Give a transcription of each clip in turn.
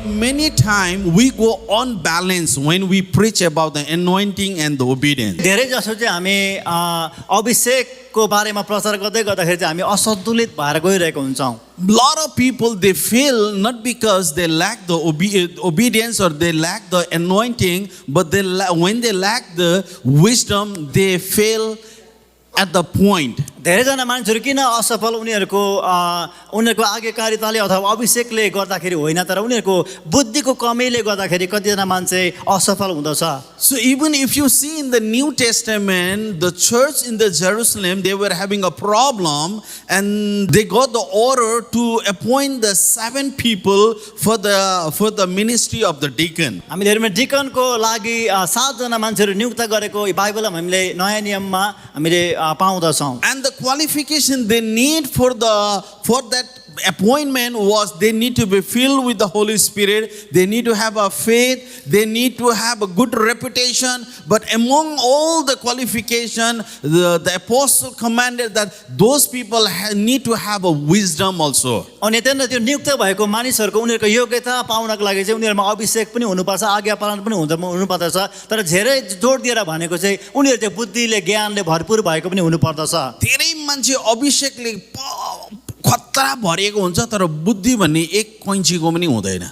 many times we go unbalanced when we preach about the anointing and the obedience. धेरै जसो चाहिँ हामी अभिषेकको बारेमा प्रचार गर्दै गर्दाखेरि चाहिँ हामी असन्तुलित भएर गइरहेको हुन्छौँ. Lot of people, they fail not because they lack the obedience or they lack the anointing, but when they lack the wisdom, they fail at the point. धेरैजना मान्छेहरू किन असफल उनीहरूको आज्ञाकारिताले अथवा अभिषेकले गर्दाखेरि होइन, तर उनीहरूको बुद्धिको कमीले गर्दाखेरि कतिजना मान्छे असफल हुँदछ. So even if you see in the New Testament, the church in the Jerusalem, they were having a problem and they got the order to appoint the 7 people for the ministry of the deacon. हामीले हेर्यौँ डिकनको लागि 7 जना मान्छेहरू नियुक्त गरेको बाइबलमा हामीले नयाँ नियममा हामीले पाउँदछौँ. And the qualification they need for that appointment was they need to be filled with the Holy Spirit, they need to have a faith, they need to have a good reputation. But among all the qualification, the apostle commanded that those people need to have a wisdom also. अनि त्यहाँ त्यो नियुक्त भएको मानिसहरूको उनीहरूको योग्यता पाउनको लागि चाहिँ उनीहरुमा अभिषेक पनि हुनुपर्छ, आज्ञा पालन पनि हुनुपर्दछ. तर धेरै जोड दिएर भनेको चाहिँ उनीहरु चाहिँ बुद्धिले ज्ञानले भरपुर भएको पनि हुनुपर्दछ. धेरै मान्छे अभिषेकले खतरा भरिएको हुन्छ तर बुद्धि भन्ने एक कैँचीको पनि हुँदैन.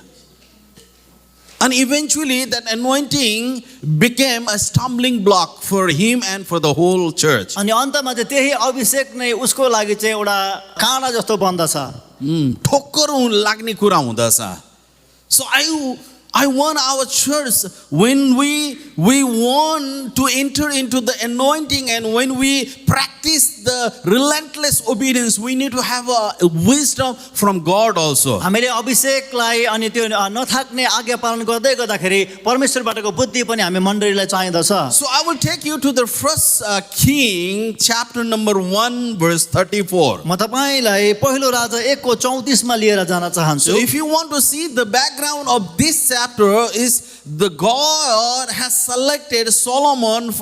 And eventually that anointing became a stumbling block for him and for the whole church. अनि अन्तमा चाहिँ त्यही अभिषेक नै उसको लागि चाहिँ एउटा काँडा जस्तो बन्दछ. ठोक्कर लाग्ने कुरा हुँदछ. So I want our church, when we want to enter into the anointing and when we practice the relentless obedience, we need to have a wisdom from God also. हामीले अभिषेकलाई अनि त्यो नथाक्ने आज्ञा पालन गर्दै गर्दाखेरि परमेश्वरबाटको बुद्धि पनि हामी मण्डलीलाई चाहिँदछ. So I will take you to the first King, chapter number 1, verse 34. म तपाईलाई पहिलो राजा 1 को 34 मा लिएर जान चाहन्छु. So if you want to see the background of this chapter, is the God has selected Solomon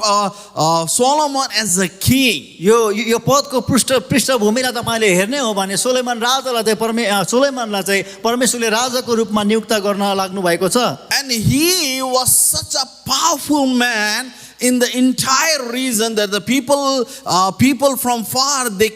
as a king. यो पदको पृष्ठभूमिलाई तपाईले हेर्ने हो भने सुलेमान राजालाई चाहिँ सुलेमानलाई चाहिँ परमेश्वरले राजाको रूपमा नियुक्त गर्न लाग्नु भएको छ. And he was such a powerful man in the entire region that the people from far they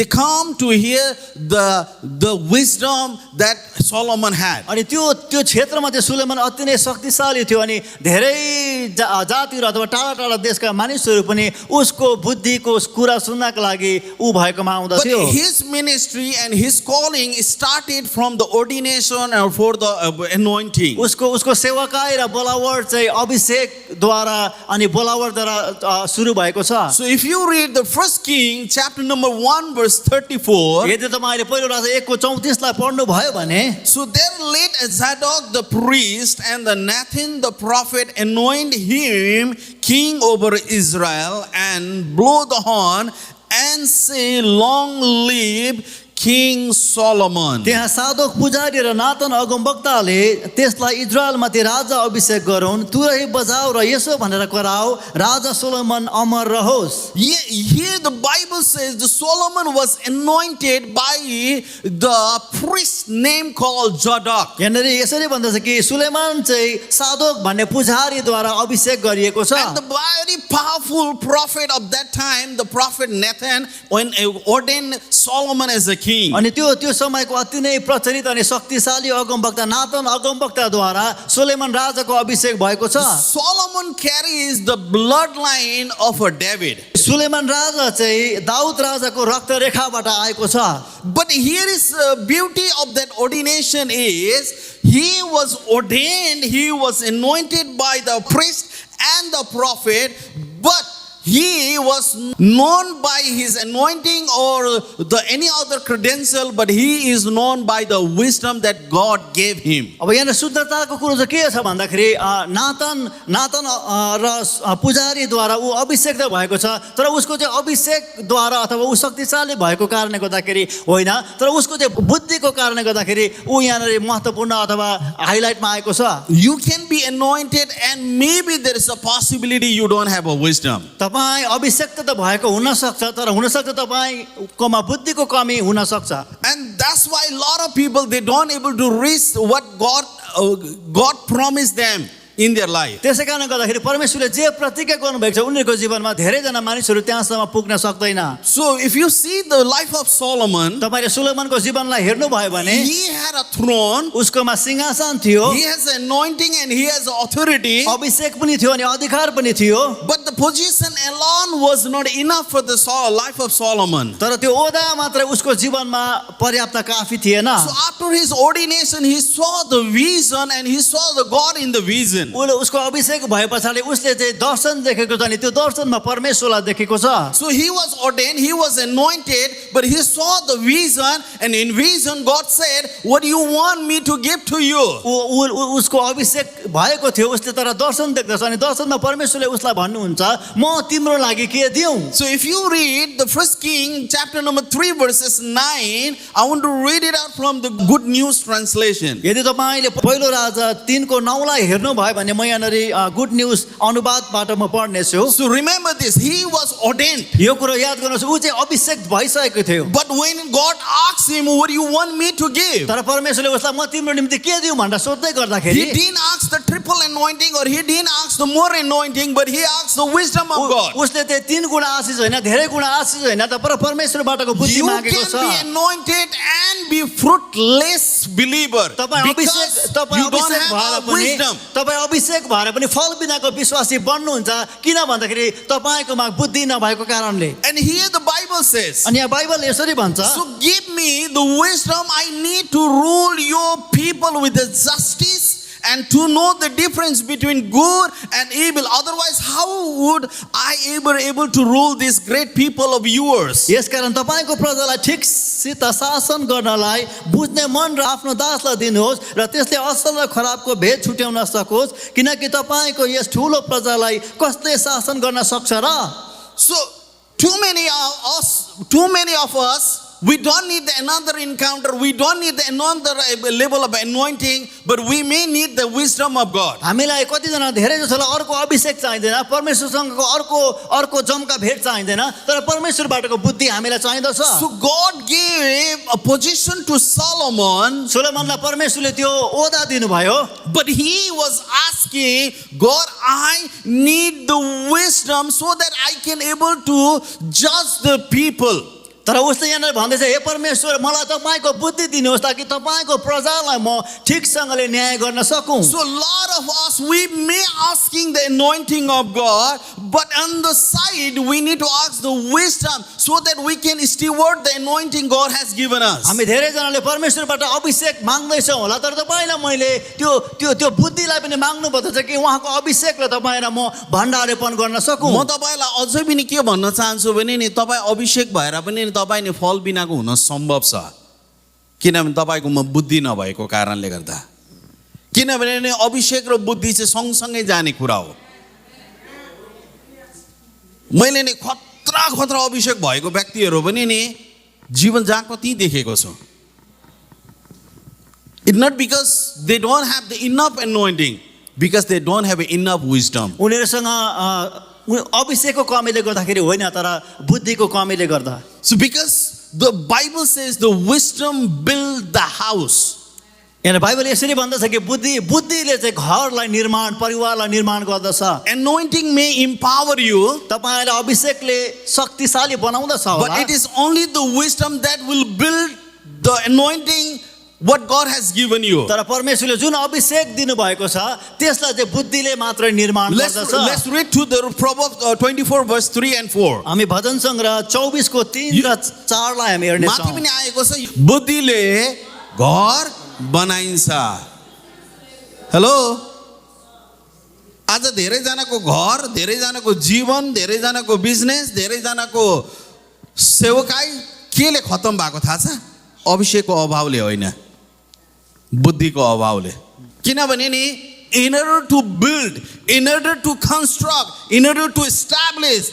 come to hear the wisdom that Solomon had. अनि त्यो क्षेत्रमा चाहिँ सुलेमान अति नै शक्तिशाली थियो अनि धेरै जातिहरु अथवा टाढा टाढा देशका मानिसहरु पनि उसको बुद्धिको कुरा सुन्नको लागि उ भएकोमा आउँदथ्यो. But his ministry and his calling started from the ordination or for the anointing. उसको सेवाकाई र बोलावट चाहिँ अभिषेकद्वारा अनि बोलावटद्वारा सुरु भएको छ. So if you read the first King chapter number 1 verse 34, यदि तपाईले पहिलो राजा 1 को 34 लाई पढ्नु भयो भने, so there led Zadok the priest and the Nathan the prophet anoint him king over Israel and blow the horn and say, long live King Solomon. त्यहाँ सादोक पुजारी र नातन अगमवक्ताले त्यसलाई इजरायलमाथि राजा अभिषेक गरून्, तुरै बजाऊ र यसो भनेर कराऊ, राजा सोलोमन अमर रहोस्. Here the Bible says the Solomon was anointed by the priest name called Zadok. यहाँनेरि यसरी भन्दछ कि सुलेमान चाहिँ सादोक भन्ने पुजारीद्वारा अभिषेक गरिएको छ. And the very powerful prophet of that time, the prophet Nathan, when ordained Solomon as a king. अनि त्यो समयको अति नै प्रचलित अनि शक्तिशाली अगमवक्ता नातन अगमवक्ताद्वारा सुलेमान राजाको अभिषेक भएको छ. Solomon carries the bloodline of a David. Suleman राजा चाहिँ दाउद राजाको रक्तरेखाबाट आएको छ. But here is the beauty of that ordination is he was ordained, he was anointed by the priest and the prophet, but he was known by his anointing or any other credential, but he is known by the wisdom that God gave him. अब यहाँ शुद्धताको कुरो चाहिँ के छ भन्दाखेरि नातन र पुजारीद्वारा ऊ अभिषेक त भएको छ, तर उसको चाहिँ अभिषेकद्वारा अथवा ऊ शक्तिशाली भएको कारणले गर्दाखेरि होइन, तर उसको चाहिँ बुद्धिको कारणले गर्दाखेरि ऊ यहाँनिर महत्त्वपूर्ण अथवा हाइलाइटमा आएको छ. You can be anointed and maybe there is a possibility you don't have a wisdom. तपाईं अभिषेक त भएको हुन सक्छ, तर हुन सक्छ तपाईंकोमा बुद्धिको कमी हुन सक्छ. And that's why a lot of people, they don't able to reach what God promised them in their life. त्यसै कारणले गर्दाखेरि परमेश्वरले जे प्रतिज्ञा गर्नुभएको छ उनीहरूको जीवनमा धेरैजना मानिसहरू त्यहाँसम्म पुग्न सक्दैन। So if you see the life of Solomon, तपाईले सुलेमनको जीवनलाई हेर्नुभयो भने he had a throne, उसकोमा सिंहासन थियो, he has anointing and he has authority, अभिषेक पनि थियो अनि अधिकार पनि थियो। but the position alone was not enough for the life of Solomon. तर त्यो ओदा मात्र उसको जीवनमा पर्याप्त काफी थिएन। So after his ordination, he saw the vision and he saw the God in the vision. उसको अभिषेक भए पछाडि उसले चाहिँ दर्शन देखेको छ नि त्यो दर्शनमा परमेश्वरलाई देखेको छ। So he was ordained, he was anointed, but he saw the vision, and in vision God said, what do you want me to give to you? उसको अभिषेक भएको थियो, उसले तर दर्शन देख्दछ अनि दर्शनमा परमेश्वरले उसलाई भन्नुहुन्छ म तिम्रो लागि के दिउँ। So if you read the first King chapter number 3 verses 9, I want to read it out from the Good News translation. यदि तपाईले पहिलो राजा 3 को 9 लाई हेर्नु भयो भने म यहाँनेरि गुड न्यूज अनुवादबाट म पढ्नेछु। So remember this, he was ordained. यो कुरा याद गर्नुहोस् उ चाहिँ अभिषेक भइसकेको थियो। But when God asked him, what do you want me to give? तर परमेश्वरले उसलाई म तिम्रो निम्ति के दिउँ भनेर सोध्दै गर्दाखेरि He didn't ask the triple anointing or he didn't ask the more anointing, but he asked the wisdom of God. उसले चाहिँ 3 गुणा आशीष हैन, धेरै गुणा आशीष हैन, तर परमेश्वरबाटको बुद्धि You मागेको छ। can be anointed and be fruitless believer तपाई because Abhishek you don't have wisdom. तपाई अभिषेक भएर पनि फल बिनाको विश्वासी बन्नुहुन्छ किन भन्दाखेरि तपाईकोमा बुद्धि नभएको कारणले। And here the Bible says, अनि यहाँ बाइबलले यसरी भन्छ, so give me the wisdom I need to rule your people with the justice and to know the difference between good and evil. Otherwise, how would I ever able to rule this great people of yours? यसकारण तपाईको प्रजालाई ठिकसित शासन गर्नलाई बुझ्ने मन र आफ्नो दासलाई दिनुहोस् र त्यसले असल र खराबको भेद छुट्याउन सकोस् किनकि तपाईको यस ठूलो प्रजालाई कसले शासन गर्न सक्छ र। So too many of us, we don't need another encounter. We don't need another level of anointing, but we may need the wisdom of God. हामीलाई कतिजना धेरै जसोलाई अर्को अभिषेक चाहिँदैन, परमेश्वरसँगको अर्को जमका भेट चाहिँदैन, तर परमेश्वरबाटको बुद्धि हामीलाई चाहिँदछ। So God gave a position to Solomon, सोलोमनलाई परमेश्वरले त्यो ओदा दिनुभयो, but he was asking God, I need the wisdom so that I can able to judge the people. तर उसले यहाँ भन्दैछ हे परमेश्वर मलाई तपाईको बुद्धि दिनुहोस् ताकि तपाईको प्रजालाई म ठिकसँगले न्याय गर्न सकूं। So a lot of us, we may asking the anointing of God, but on the side we need to ask the wisdom so that we can steward the anointing God has given us. हामी धेरै जनाले परमेश्वरबाट अभिषेक माग्दैछौँ होला, तर तपाईलाई मैले त्यो बुद्धिलाई पनि माग्नु पर्दछ कि उहाँको अभिषेकले तपाईलाई म भण्डारेपन गर्न सकूं। म तपाईलाई अझै पनि के भन्न चाहन्छु भने नि तपाई अभिषेक भएर पनि तपाईले फल बिनाको हुन सम्भव छ, किनभने तपाईकोमा बुद्धि नभएको कारणले गर्दा। किनभने नि अभिषेक र बुद्धि चाहिँ सँगसँगै जाने कुरा हो। मैले नि खतरा अभिषेक भएको व्यक्तिहरू पनि नि जीवन जहाँको त्यही देखेको छु। It's not because they don't have the enough anointing, because they don't have enough wisdom. उनीहरुसँग अभिषेकको कमीले गर्दाखेरि होइन, तर बुद्धिको कमीले गर्दा। So because the Bible says the wisdom build the house. यहाँ बाइबल यसरी भन्दछ कि बुद्धिले चाहिँ घरलाई निर्माण, परिवारलाई निर्माण गर्दछ। Anointing may empower you, तपाईलाई अभिषेकले शक्तिशाली बनाउँदछ होला, but it is only the wisdom that will build the anointing what God has given you. तर परमेश्वरले जुन अभिषेक दिनु भएको छ त्यसलाई चाहिँ बुद्धिले मात्रै निर्माण गर्दछ। Let's read to the Proverbs 24 verse 3 and 4. हामी भजन सङ्ग्रह 24 को 3 र 4 लाई हामी हेर्ने माथि छौं। पनि आएको छ, बुद्धिले घर बनाइन्छ। हेलो, आज धेरैजनाको घर, धेरैजनाको जीवन, धेरैजनाको बिजनेस, धेरैजनाको सेवकाई केले खतम भएको थाहा छ? अभिषेकको अभावले होइन, बुद्धिको अभावले। किनभने नि in order to build, in order to construct, in order to establish,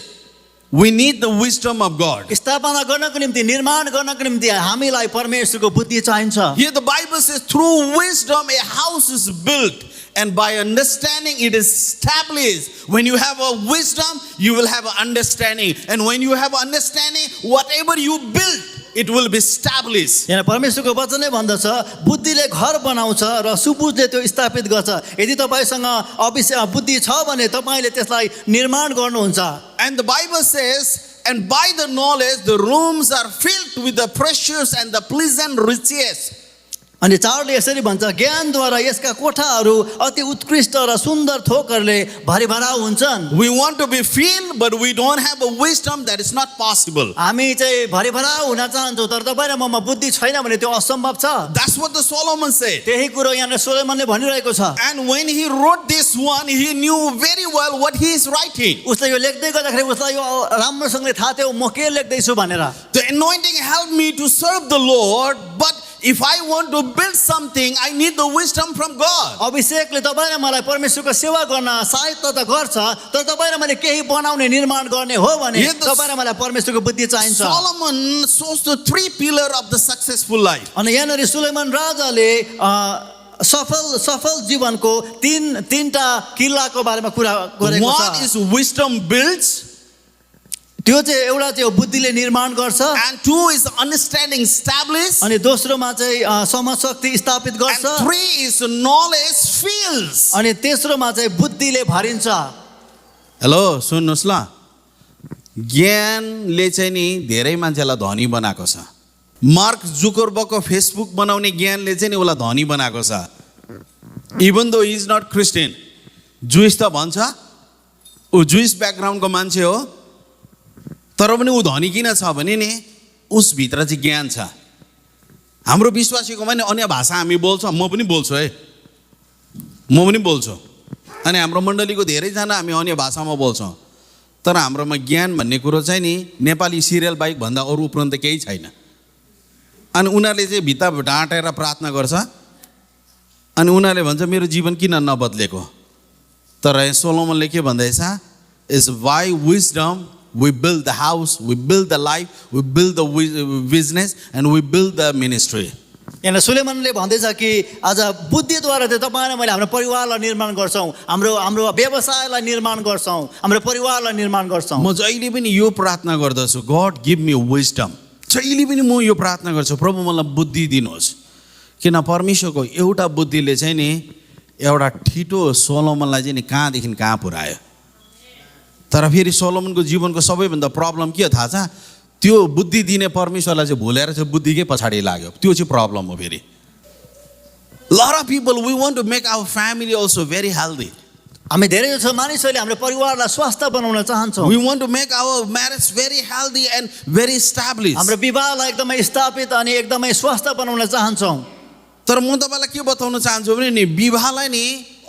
we need the wisdom of God. स्थापना गर्नको निम्ति, निर्माण गर्नको निम्ति हामीलाई परमेश्वरको बुद्धि चाहिन्छ। Here the Bible says through wisdom a house is built, and by understanding it is established. When you have a wisdom, you will have an understanding, and when you have understanding, whatever you build, it will be established. यहाँ परमेश्वरको वचनै भन्दछ बुद्धिले घर बनाउँछ र सुबुधले त्यो स्थापित गर्छ। यदि तपाईसँग बुद्धि छ भने तपाईले त्यसलाई निर्माण गर्नुहुन्छ। And the Bible says, and by the knowledge the rooms are filled with the precious and the pleasant riches. अनि 4ले यसरी भन्छ ज्ञानद्वारा यसका कोठाहरू अति उत्कृष्ट र सुन्दर थोकहरूले भरिभरा हुन्छन्। We want to be filled, but we don't have a wisdom, that is not possible. हामी चाहिँ भरिभरा हुन चाहन्छौँ तर तपाईँ र ममा बुद्धि छैन भने त्यो असम्भव छ। That's what the Solomon said. त्यही कुरो यहाँ सोलोमनले भनिरहेको छ। And when he wrote this one, he knew very well what he is writing. उसले यो लेख्दै गर्दाखेरि उसलाई यो राम्रोसँगले थाहा थियो म के लेख्दैछु भनेर। The anointing helped me to serve the Lord, but if I want to build something, I need the wisdom from God. अभिषेकले तपाईँ र मलाई परमेश्वरको सेवा गर्न सहायता त गर्छ तर तपाईँ र मैले केही बनाउने निर्माण गर्ने हो भने तपाईँ र मलाई परमेश्वरको बुद्धि चाहिन्छ। Solomon shows the three pillars of the successful life. अनि यहाँनिर सुलेमान राजाले सफल जीवनको तीनटा किल्लाको बारेमा कुरा गरेको One छ। is wisdom builds, त्यो चाहिँ एउटा चाहिँ बुद्धिले निर्माण गर्छ and two is understanding established, अनि दोस्रोमा चाहिँ समशक्ति स्थापित and गर्छ three is knowledge fills. अनि तेस्रोमा चाहिँ बुद्धिले भरिन्छ। हेलो सुन्नुहोस् ल, ज्ञानले चाहिँ नि धेरै मान्छेलाई धनी बनाएको छ। मार्क जुकरबर्गको फेसबुक बनाउने ज्ञानले चाहिँ नि उसलाई धनी बनाएको छ। Even though is not Christian, juice त भन्छ, ऊ जुइस ब्याकग्राउन्डको मान्छे हो, तर पनि ऊ धनी किन छ भने नि उसभित्र चाहिँ ज्ञान छ। हाम्रो विश्वासीको पनि अन्य भाषा हामी बोल्छौँ, म पनि बोल्छु है, म पनि बोल्छु, अनि हाम्रो मण्डलीको धेरैजना हामी अन्य भाषामा बोल्छौँ, तर हाम्रोमा ज्ञान भन्ने कुरो चाहिँ नि नेपाली सिरियल बाहेक भन्दा अरू उपरान्त केही छैन। अनि उनीहरूले चाहिँ भित्ता ढाँटेर प्रार्थना गर्छ अनि उनीहरूले भन्छ मेरो जीवन किन नबदलेको। तर सोलोमनले के भन्दैछ, is by wisdom we build the house, we build the life, we build the business, and we build the ministry. यहाँ सुलेमानले भन्दैछ कि आज बुद्धिद्वारा चाहिँ तपाईँ र मैले हाम्रो परिवारलाई निर्माण गर्छौँ, हाम्रो व्यवसायलाई निर्माण गर्छौँ, हाम्रो परिवारलाई निर्माण गर्छौँ। म जहिले पनि यो प्रार्थना गर्दछु, गॉड गिभ मी विजडम। जहिले पनि म यो प्रार्थना गर्छु, प्रभु मलाई बुद्धि दिनुहोस्। किन परमेश्वरको एउटा बुद्धिले चाहिँ नि एउटा ठिटो सोलोमनलाई चाहिँ नि कहाँदेखि कहाँ पुर्यायो। तर फेरि सोलोमनको जीवनको सबैभन्दा प्रब्लम के थाहा छ, त्यो बुद्धि दिने परमेश्वरलाई चाहिँ भुलेर चाहिँ बुद्धिकै पछाडि लाग्यो, त्यो चाहिँ प्रब्लम हो। फेरि lot of people we want to make our family also very healthy. हामी धेरै जसो मानिसहरूले हाम्रो परिवारलाई स्वस्थ बनाउन चाहन्छौँ। We want to make our marriage very healthy and very established. हाम्रो विवाहलाई एकदमै स्थापित अनि एकदमै स्वस्थ बनाउन चाहन्छौँ। तर म तपाईलाई के बताउन चाहन्छु भने नि विवाहलाई नि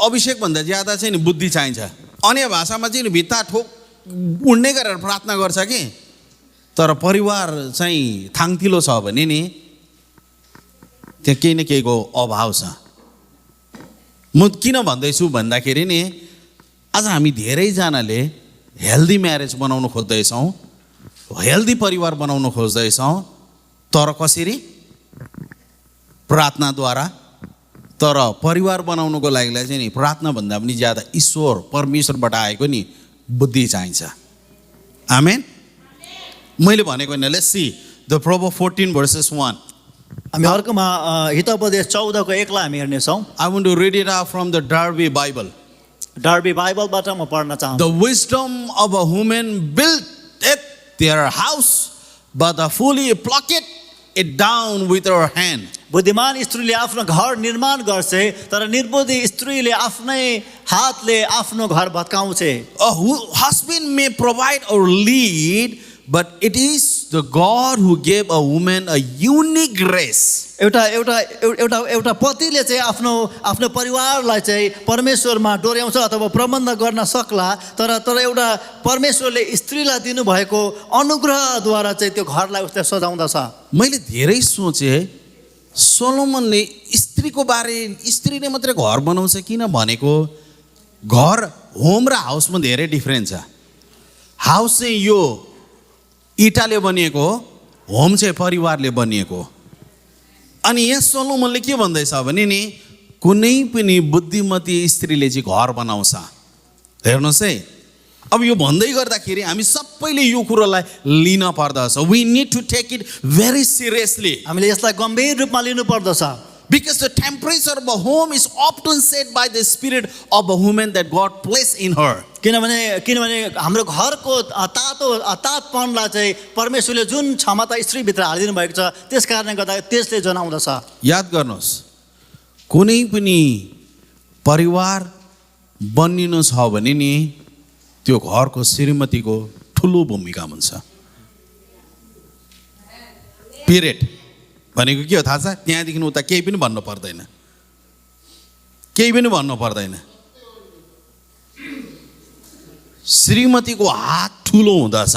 अभिषेक भन्दा ज्यादा चाहिँ नि बुद्धि चाहिन्छ। अन्य भाषामा चाहिँ नि भित्ता ठोक उड्ने गरेर प्रार्थना गर्छ कि, तर परिवार चाहिँ थाङथिलो छ भने नि त्यहाँ केही न केहीको अभाव छ। म किन भन्दैछु भन्दाखेरि नि आज हामी धेरैजनाले हेल्दी म्यारेज बनाउन खोज्दैछौँ, हेल्दी परिवार बनाउन खोज्दैछौँ, तर कसरी? प्रार्थनाद्वारा। तर परिवार बनाउनको लागि चाहिँ नि प्रार्थना भन्दा पनि ज्यादा ईश्वर परमेश्वरबाट आएको नि बुद्धि चाहिन्छ। आमेन। मैले भनेको नि, let's see the proverb 14 verses 1. हामी अर्कोमा हितोपदेश 14 को 1 लाई हामी हेर्नेछौँ। I want to read it out from the Darby Bible. Darby बाइबलबाट म पढ्न चाहन्छु। The wisdom of a woman buildeth their house, but the fool plucketh it down with her hand. बुद्धिमान स्त्रीले आफ्नो घर निर्माण गर्छ तर निर्बुद्धि स्त्रीले आफ्नै हातले आफ्नो घर भत्काउँछ। A husband may provide or lead, but it is the God who gave a woman a unique grace. एउटा पतिले चाहिँ आफ्नो परिवारलाई चाहिँ परमेश्वरमा डोर्याउँछ अथवा प्रबन्ध गर्न सक्ला, तर एउटा परमेश्वरले स्त्रीलाई दिनुभएको अनुग्रहद्वारा चाहिँ त्यो घरलाई उसले सजाउँदछ। मैले धेरै सोचेँ सोलोमनले स्त्रीको बारे, स्त्रीले मात्रै घर बनाउँछ किन भनेको, घर होम र हाउसमा धेरै डिफरेन्स छ। हाउस चाहिँ यो इटाले बनिएको हो, होम चाहिँ परिवारले बनिएको। अनि यहाँ सोलोमनले के भन्दैछ भने नि कुनै पनि बुद्धिमती स्त्रीले चाहिँ घर बनाउँछ। हेर्नुहोस् है, अब यो भन्दै गर्दाखेरि हामी सबैले यो कुरोलाई लिन पर्दछ. We need to take it very seriously. हामीले यसलाई गम्भीर रूपमा लिनु पर्दछ. Because the temperature of a home is often set by the spirit of a woman that God placed in her. किनभने हाम्रो घरको तातपनलाई चाहिँ परमेश्वरले जुन क्षमता स्त्रीभित्र हालिदिनु भएको छ त्यस कारणले गर्दा त्यसले जनाउँदछ. याद गर्नुहोस्, कुनै पनि परिवार बनिनु छ भने नि त्यो घरको श्रीमतीको ठुलो भूमिका हुन्छ. पिरियड. भनेको के हो थाहा छ? त्यहाँदेखि उता केही पनि भन्नु पर्दैन. केही पनि भन्नु पर्दैन. श्रीमतीको हात ठुलो हुँदछ.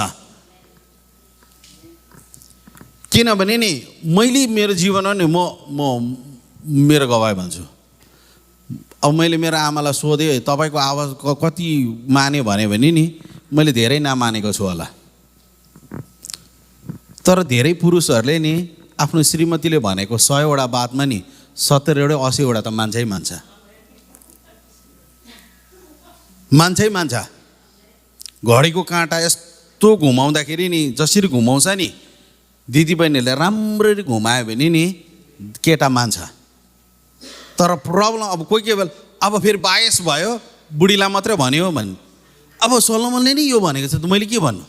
किनभने नि मैले मेरो जीवनमा नि म मेरो गवाई भन्छु. अब मैले मेरो आमालाई सोधेँ तपाईँको आवाज कति माने भने नि मैले धेरै नमानेको छु होला. तर धेरै पुरुषहरूले नि आफ्नो श्रीमतीले भनेको 100वटा बातमा नि 70वटा 80वटा त मान्छै मान्छ. मान्छै मान्छ. घडीको काँटा यस्तो घुमाउँदाखेरि नि जसरी घुमाउँछ नि दिदीबहिनीहरूले राम्ररी घुमायो भने नि केटा मान्छ. तर प्रब्लम अब कोही बेला अब फेरि बायस भयो बुढीलाई मात्रै भन्यो भने अब सोलोमनले नि यो भनेको छ त मैले के भन्नु.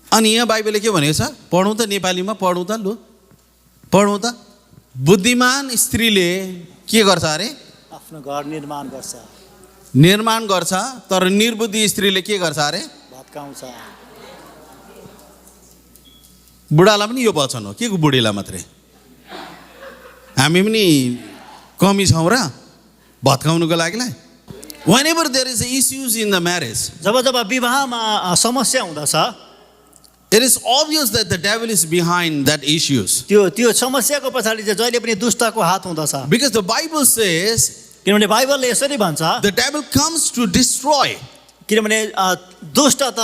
अनि यहाँ बाइबलले के भनेको छ? पढौँ त नेपालीमा पढौँ त लु पढौँ त. बुद्धिमान स्त्रीले के गर्छ अरे? आफ्नो घर निर्माण गर्छ. निर्माण गर्छ. तर निर्बुद्धि स्त्रीले के गर्छ अरे? भत्काउँछ. बुढालाई पनि यो वचन हो के बुढीलाई मात्रै? हामी पनि कमी छौँ र भत्काउनुको लागिलाई. Whenever there is issues in the marriage, जब विवाहमा समस्या हुँदछ it is obvious that the devil is behind that issues. त्यो समस्याको पछाडि चाहिँ जहिले पनि दुष्टको हात हुँदछ. Because the Bible says किनभने बाइबलले यसरी भन्छ the devil comes to destroy. किनभने दुष्ट त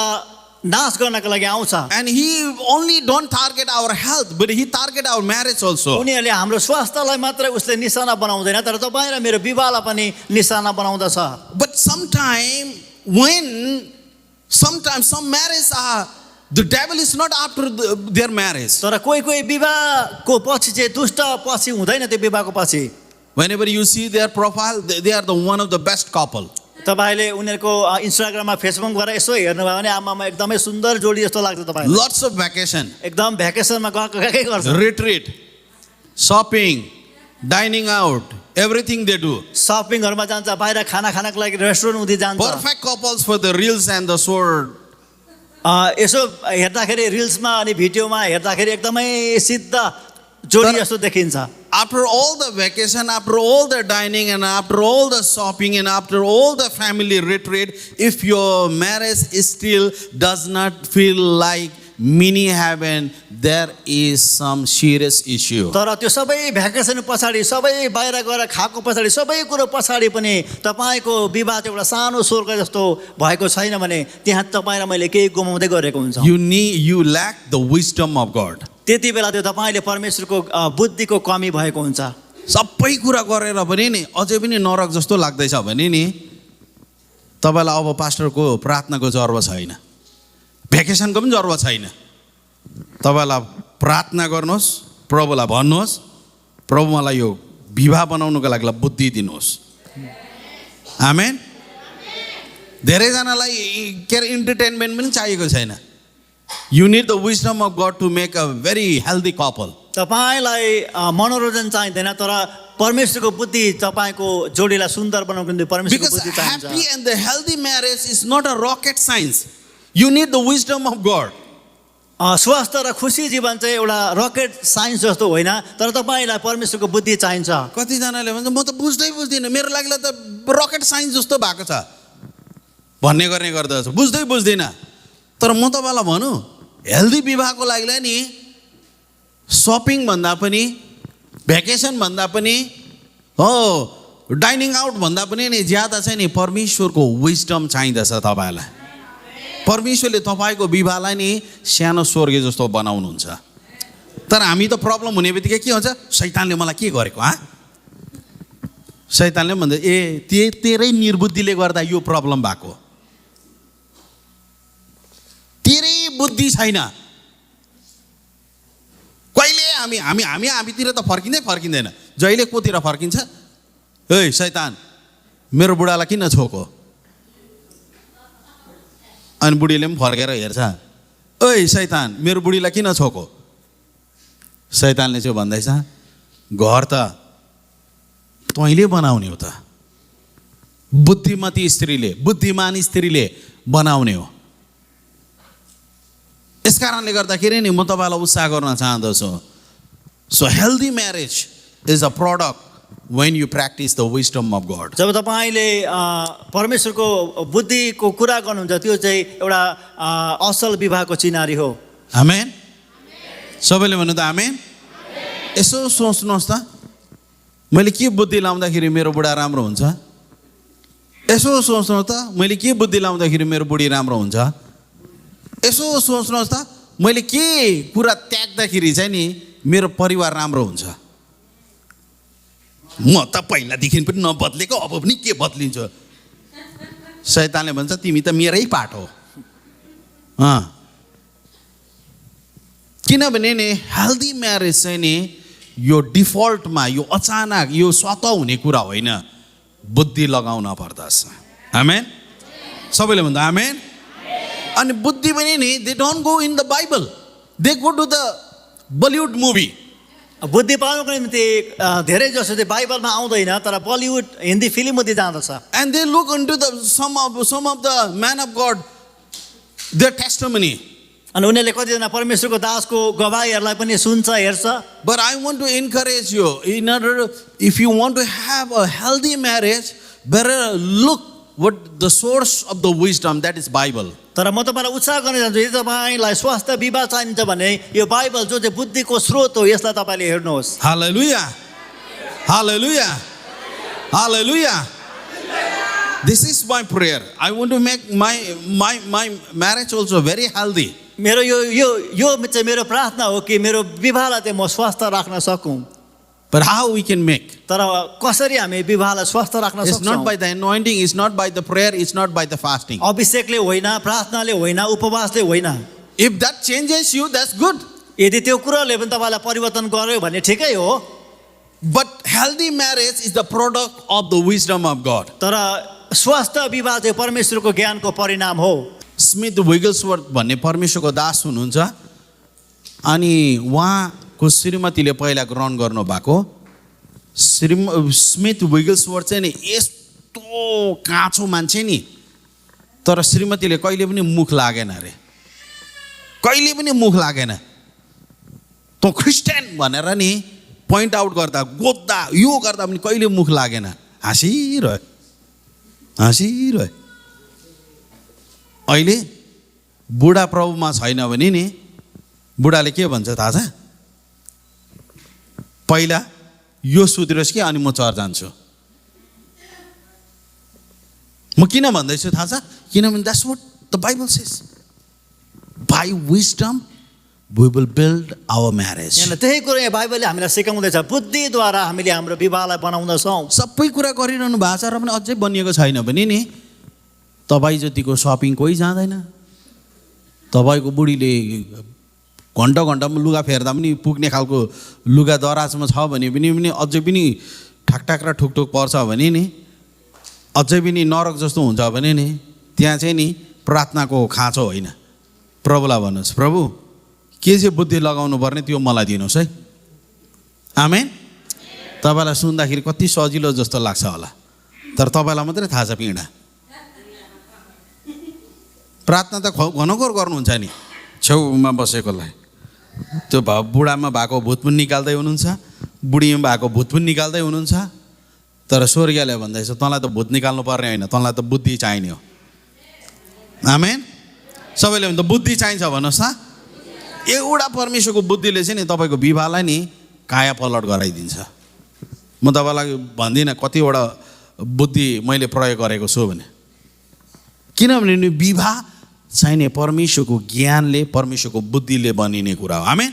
नाश गर्नको लागि आउँछ. And he only don't target our health, but he target our marriage also. उनीहरूले हाम्रो स्वास्थ्यलाई मात्रै उसले निशाना बनाउँदैन तर तपाईँ र मेरो विवाहलाई पनि निशाना बनाउँदछ. But sometimes some marriages are, the devil is not after their marriage. तर कोही विवाहको पछि चाहिँ दुष्ट पछि हुँदैन. त्यो विवाहको पछि Whenever you see their profile, they are the one of the best couple. तपाईले उनीहरूको इन्स्टाग्राममा फेसबुकबाट यसो हेर्नुभयो भने आमामा एकदमै सुन्दर जोडी जस्तो लाग्छ तपाईलाई. Lots of vacation. एकदम भ्याकेसनमा गएकै गर्छ. Retreat, shopping, dining out, everything they do. शपिङहरुमा जान्छ, बाहिर खाना खानको लागि रेस्टुरेन्ट उति जान्छ. Perfect couples for the reels and the sword. यसो हेर्दाखेरि रिल्समा अनि भिडियोमा हेर्दाखेरि एकदमै सिद्ध जोडी जस्तो देखिन्छ. After all the vacation, after all the dining, and after all the shopping, and after all the family retreat, if your marriage still does not feel like mini heaven, there is some serious issue. तर त्यो सबै vacation पछाडि सबै बाहिर गएर खाएको पछाडि सबै कुरो पछाडि पनि तपाईको विवाह चाहिँ एउटा सानो स्वर्ग जस्तो भएको छैन भने त्यहाँ तपाईँ र मैले केही गुमाउँदै गरेको हुन्छ. You lack the wisdom of God. त्यति बेला त्यो तपाईले परमेश्वरको बुद्धिको कमी भएको हुन्छ. सबै कुरा गरेर पनि नि अझै पनि नरक जस्तो लाग्दैछ भने नि तपाईलाई अब पास्टरको प्रार्थनाको जरुरत छैन, भ्याकेसनको पनि जरुरत छैन. तपाईलाई प्रार्थना गर्नुहोस्, प्रभुलाई भन्नुहोस्, प्रभु मलाई यो विवाह बनाउनुको लागि बुद्धि दिनुहोस्. आमेन. धेरैजनालाई के इन्टरटेनमेन्ट पनि चाहिएको छैन. You need the wisdom of God to make a very healthy couple. तपाईलाई मनोरञ्जन चाहिँदैन तर परमेश्वरको बुद्धि तपाईको जोडीलाई सुन्दर बनाउनको निम्ति परमेश्वरको Because बुद्धि a चाहिन्छ. happy and the healthy marriage is not a rocket science. You need the wisdom of God. स्वस्थ र खुसी जीवन चाहिँ एउटा रकेट साइन्स जस्तो होइन तर तपाईलाई परमेश्वरको बुद्धि चाहिन्छ. कतिजनाले भन्छ म त बुझ्दिनँ, मेरो लागि त रकेट साइन्स जस्तो भएको छ भन्ने गर्ने गर्दछ, बुझ्दिनँ. तर म तपाईँलाई भनौँ हेल्दी विवाहको लागि नि सपिङ भन्दा पनि, भ्याकेसन भन्दा पनि, हो डाइनिङ आउट भन्दा पनि नि ज्यादा चाहिँ नि परमेश्वरको विजडम चाहिँदछ तपाईँलाई. परमेश्वरले तपाईँको विवाहलाई नि सानो स्वर्ग जस्तो बनाउनुहुन्छ. तर हामी त प्रब्लम हुने बित्तिकै के हुन्छ, शैतानले मलाई के गरेको शैतानले भन्छ तेरै निर्बुद्धिले गर्दा यो प्रब्लम भएको. बुद्धि छैन। कहिले हामीतिर त फर्किँदैन। जहिले कोतिर फर्किन्छ, ए शैतान मेरो बुढालाई किन छोको? अनि बुढीले पनि फर्केर हेर्छ, ओइ शैतान मेरो बुढीलाई किन छोको? शैतानले चाहिँ भन्दैछ, घर त तैँले बनाउने हो त, बुद्धिमान स्त्रीले बनाउने हो। यस कारणले गर्दाखेरि नि म तपाईँलाई उत्साह गर्न चाहँदछु। So healthy marriage is a product when you practice the wisdom of God. जब तपाईले परमेश्वरको बुद्धिको कुरा गर्नुहुन्छ त्यो चाहिँ एउटा असल विवाहको चिनारी हो। आमेन। सबैले भन्नु त आमेन। यसो सोच्नुहोस् त, मैले के बुद्धि लाउँदाखेरि मेरो बुढा राम्रो हुन्छ? यसो सोच्नुहोस् त, मैले के बुद्धि लाउँदाखेरि मेरो बुढी राम्रो हुन्छ? यसो सोच्नुहोस् त, मैले के कुरा त्याग्दाखेरि चाहिँ नि मेरो परिवार राम्रो हुन्छ? म त पहिलादेखि पनि नबदलेको, अब पनि के बदलिन्छ? शैतानले भन्छ तिमी त मेरै पाठ हो। किनभने नि हेल्दी म्यारेज चाहिँ नि यो डिफल्टमा, यो अचानक, यो स्वतः हुने कुरा होइन, बुद्धि लगाउन पर्दछ। आमेन। सबैले भन्दा आमेन। अनि बुद्धि पनि नि they don't go in the Bible, they go to the Bollywood movie. बुद्धि पाउनको निम्ति धेरै जसो चाहिँ बाइबलमा आउँदैन, तर बलिउड हिन्दी फिल्ममध्ये जाँदछ। And they look into the some of the man of God, their testimony. अनि उनीहरूले कतिजना परमेश्वरको दासको गवाहीहरूलाई पनि सुन्छ, हेर्छ। But I want to encourage you, if you want to have a healthy marriage, better look what the source of the wisdom, that is Bible. तर म तपाईँलाई उत्साह गर्न चाहन्छु, यदि तपाईँलाई स्वास्थ्य विवाह चाहिन्छ भने यो बाइबल जो चाहिँ बुद्धिको स्रोत हो, यसलाई तपाईँले हेर्नुहोस्। Hallelujah. Hallelujah. Hallelujah. This is my prayer. I want to make my marriage also very healthy. मेरो यो चाहिँ मेरो प्रार्थना हो कि मेरो विवाहलाई चाहिँ म स्वस्थ राख्न सकूँ। But how we can make? तर कसरी हामी विवाहलाई स्वस्थ राख्न It's not सक्छौँ? by the anointing, it's not by the prayer, it's not by the fasting. अभिषेकले होइन, प्रार्थनाले होइन, उपवासले होइन। If that changes you, that's good. यदि त्यो कुराले पनि तपाईँलाई परिवर्तन गर्यो भने ठिकै हो। But healthy marriage is the product of the wisdom of God. तर स्वस्थ विवाह चाहिँ परमेश्वरको ज्ञानको परिणाम हो। स्मिथ विगल्सवर्थ भन्ने परमेश्वरको दास हुनुहुन्छ, अनि उहाँको श्रीमतीले पहिला ग्रहण गर्नुभएको। स्मिथ विगल्सवर्थ चाहिँ नि यस्तो काँचो मान्छे नि, तर श्रीमतीले कहिले पनि मुख लागेन अरे, कहिले पनि मुख लागेन। तँ क्रिस्चियन भनेर नि पोइन्ट आउट गर्दा, गोद्दा, यो गर्दा पनि कहिले मुख लागेन, हाँसिरह्यो। अहिले बुढा प्रभुमा छैन भने नि बुढाले के भन्छ थाहा छ? पहिला यो सुध्रोस् कि अनि म चर्च जान्छु। म किन भन्दैछु थाहा छ? किनभने that's what the Bible says, by wisdom we will build our marriage. त्यही कुरा यहाँ बाइबलले हामीलाई सिकाउँदैछ, बुद्धिद्वारा हामीले हाम्रो विवाहलाई बनाउँदछौँ। सबै कुरा गरिरहनु भएको छ र पनि अझै बनिएको छैन भने नि तपाईँ जतिको सपिङ कोही जाँदैन। तपाईँको बुढीले घन्टामा लुगा फेर्दा पनि पुग्ने खालको लुगा दराजमा छ भने पनि अझै पनि ठाकठाक र ठुकठुक पर्छ भने नि, अझै पनि नरक जस्तो हुन्छ भने नि, त्यहाँ चाहिँ नि प्रार्थनाको खाँचो होइन। प्रभुलाई भन्नुहोस्, प्रभु के चाहिँ बुद्धि लगाउनु पर्ने त्यो मलाई दिनुहोस् है। आमेन। तपाईँलाई सुन्दाखेरि कति सजिलो जस्तो लाग्छ होला, तर तपाईँलाई मात्रै थाहा छ पीडा। प्रार्थना त घनघोर गर्नुहुन्छ नि छेउमा बसेकोलाई। त्यो बुढामा भएको भूत पनि निकाल्दै हुनुहुन्छ, बुढीमा भएको भूत पनि निकाल्दै हुनुहुन्छ, तर स्वर्गीयले भन्दैछ तँलाई त भूत निकाल्नु पर्ने होइन, तँलाई त बुद्धि चाहिने हो। आमेन। सबैले भने त बुद्धि चाहिन्छ भन्नुहोस् न। एउटा परमेश्वरको बुद्धिले चाहिँ नि तपाईँको विवाहलाई नि काया पलट गराइदिन्छ। म तपाईँलाई भन्दिनँ कतिवटा बुद्धि मैले प्रयोग गरेको छु भने, किनभने नि विवाह चाहिने परमेश्वरको ज्ञानले, परमेश्वरको बुद्धिले बनिने कुरा हो। Amen.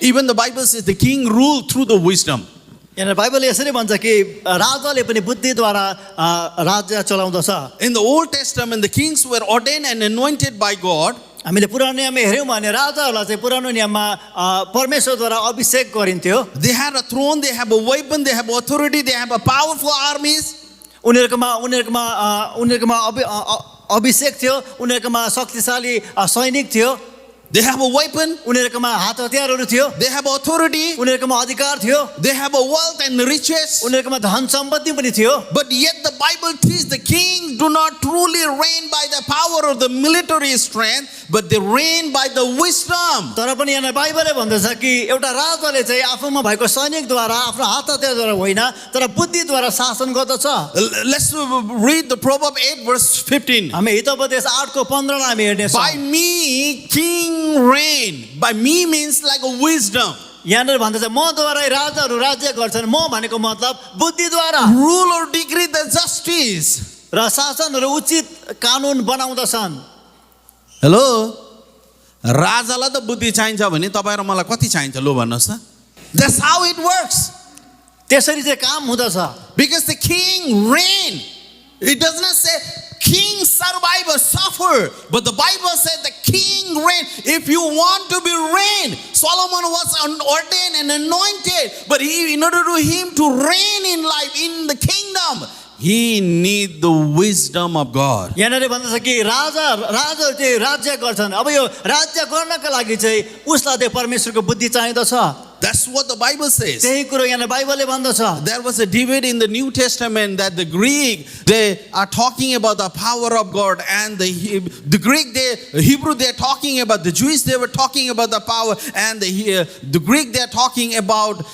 Even the Bible says the king rule through the wisdom. यहाँ बाइबलले यसरी भन्छ कि राजाले पनि बुद्धिद्वारा राज्य चलाउँदछ। In the Old Testament, the kings were ordained and anointed by God. हामीले पुरानो नियममा हेऱ्यौँ भने राजाहरूलाई चाहिँ पुरानो नियममा परमेश्वरद्वारा अभिषेक गरिन्थ्यो। They had a throne, they have a weapon, they have authority, they have a powerful armies. उनीहरूकोमा अभिषेक थियो, उनीहरूकोमा शक्तिशाली सैनिक थियो, They have a weapon, उनीहरूकोमा हात हतियारहरू थियो, they have authority, उनीहरूकोमा अधिकार थियो, they have a wealth and riches. उनीहरूकोमा धन सम्पत्ति पनि थियो। But yet the Bible teaches the king do not truly reign by the power of the military strength, but they reign by the wisdom. तर पनि यहाँ बाइबलले भन्दछ कि एउटा राजाले चाहिँ आफूमा भएको सैनिकद्वारा आफ्नो हात हतियारद्वारा होइन तर बुद्धिद्वारा शासन गर्दछ। Let's read the Proverb 8 verse 15. हामी हितोपदेश 8 को 15 लाई हामी हेर्नेछौँ। By me king reign. By me means like a wisdom. यहाँनिर भन्दछ मद्वारा राजाहरू राज्य गर्छन्। म भनेको मतलब बुद्धिद्वारा Rule or decree the justice. र शासनहरू उचित कानुन बनाउँदछन्। हेलो, राजालाई त बुद्धि चाहिन्छ भने तपाईँ र मलाई कति चाहिन्छ लु भन्नुहोस् त? That's how it works. त्यसरी चाहिँ काम हुँदछ। Because the king reign. It does not say king survive or suffer, but the Bible says the king reign. If you want to be reigned, Solomon was ordained and anointed, but in order to him to reign in life in the kingdom, he need the wisdom of God. यहाँनिर भन्दछ कि राजाहरू चाहिँ राज्य गर्छन्। अब यो राज्य गर्नका लागि चाहिँ उसलाई चाहिँ परमेश्वरको बुद्धि चाहिँदछ। That's what the Bible says. त्यही कुरो यहाँ बाइबलले भन्दछ। There was a debate in the New Testament that the Greek, they are talking about the power of God, and the Greek, Hebrew, they are talking about, the Jewish, they were talking about the power, and the Greek, they are talking about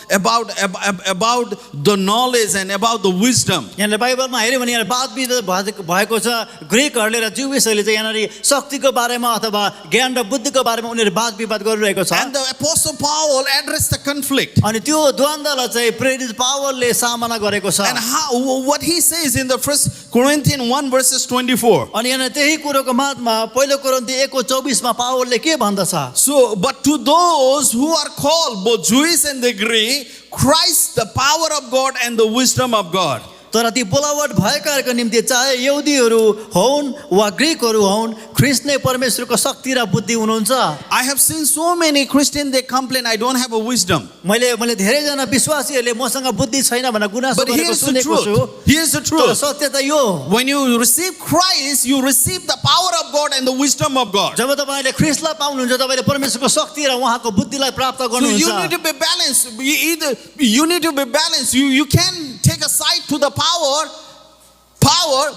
the knowledge and about the wisdom. यहाँ बाइबलमा हेऱ्यो भने यहाँ वादविवाद भएको छ। ग्रिकहरूले र ज्युविसहरूले चाहिँ यहाँनिर शक्तिको बारेमा अथवा ज्ञान र बुद्धिको बारेमा उनीहरू वाद विवाद गरिरहेको छ। And the Apostle Paul addressed the conflict. अनि त्यो द्वन्द्वलाई चाहिँ प्रेरित पावलले सामना गरेको छ। And what he says in the 1 Corinthians 1 verses 24. अनि यहाँ त्यही कुरोको मादमा पहिलो कोरिन्थी 1:24 मा पावलले के भन्दछ? So, but to those who are called, both Jewish and the Greek, Christ, the power of God and the wisdom of God. तर ती बोलावट भएकाहरूको निम्ति चाहे यहुदीहरू हुन् वा ग्रीकहरू हुन्, ख्रीष्ट नै परमेश्वरको शक्ति र बुद्धि हुनुहुन्छ। I have seen so many Christians, they complain, I don't have a wisdom. मैले धेरैजना विश्वासीहरूले मसँग बुद्धि छैन भनेर गुनासो But गरेको here's the सुनेको छु। truth. Here's the तर truth. सत्य त यो, When you receive Christ, you receive the power of God and the wisdom of God. जब तपाईले ख्रीष्टलाई पाउनुहुन्छ तपाईले परमेश्वरको शक्ति र उहाँको बुद्धिलाई प्राप्त So you need गर्नुहुन्छ। to be balanced. You need to be balanced. You can take a side to the power,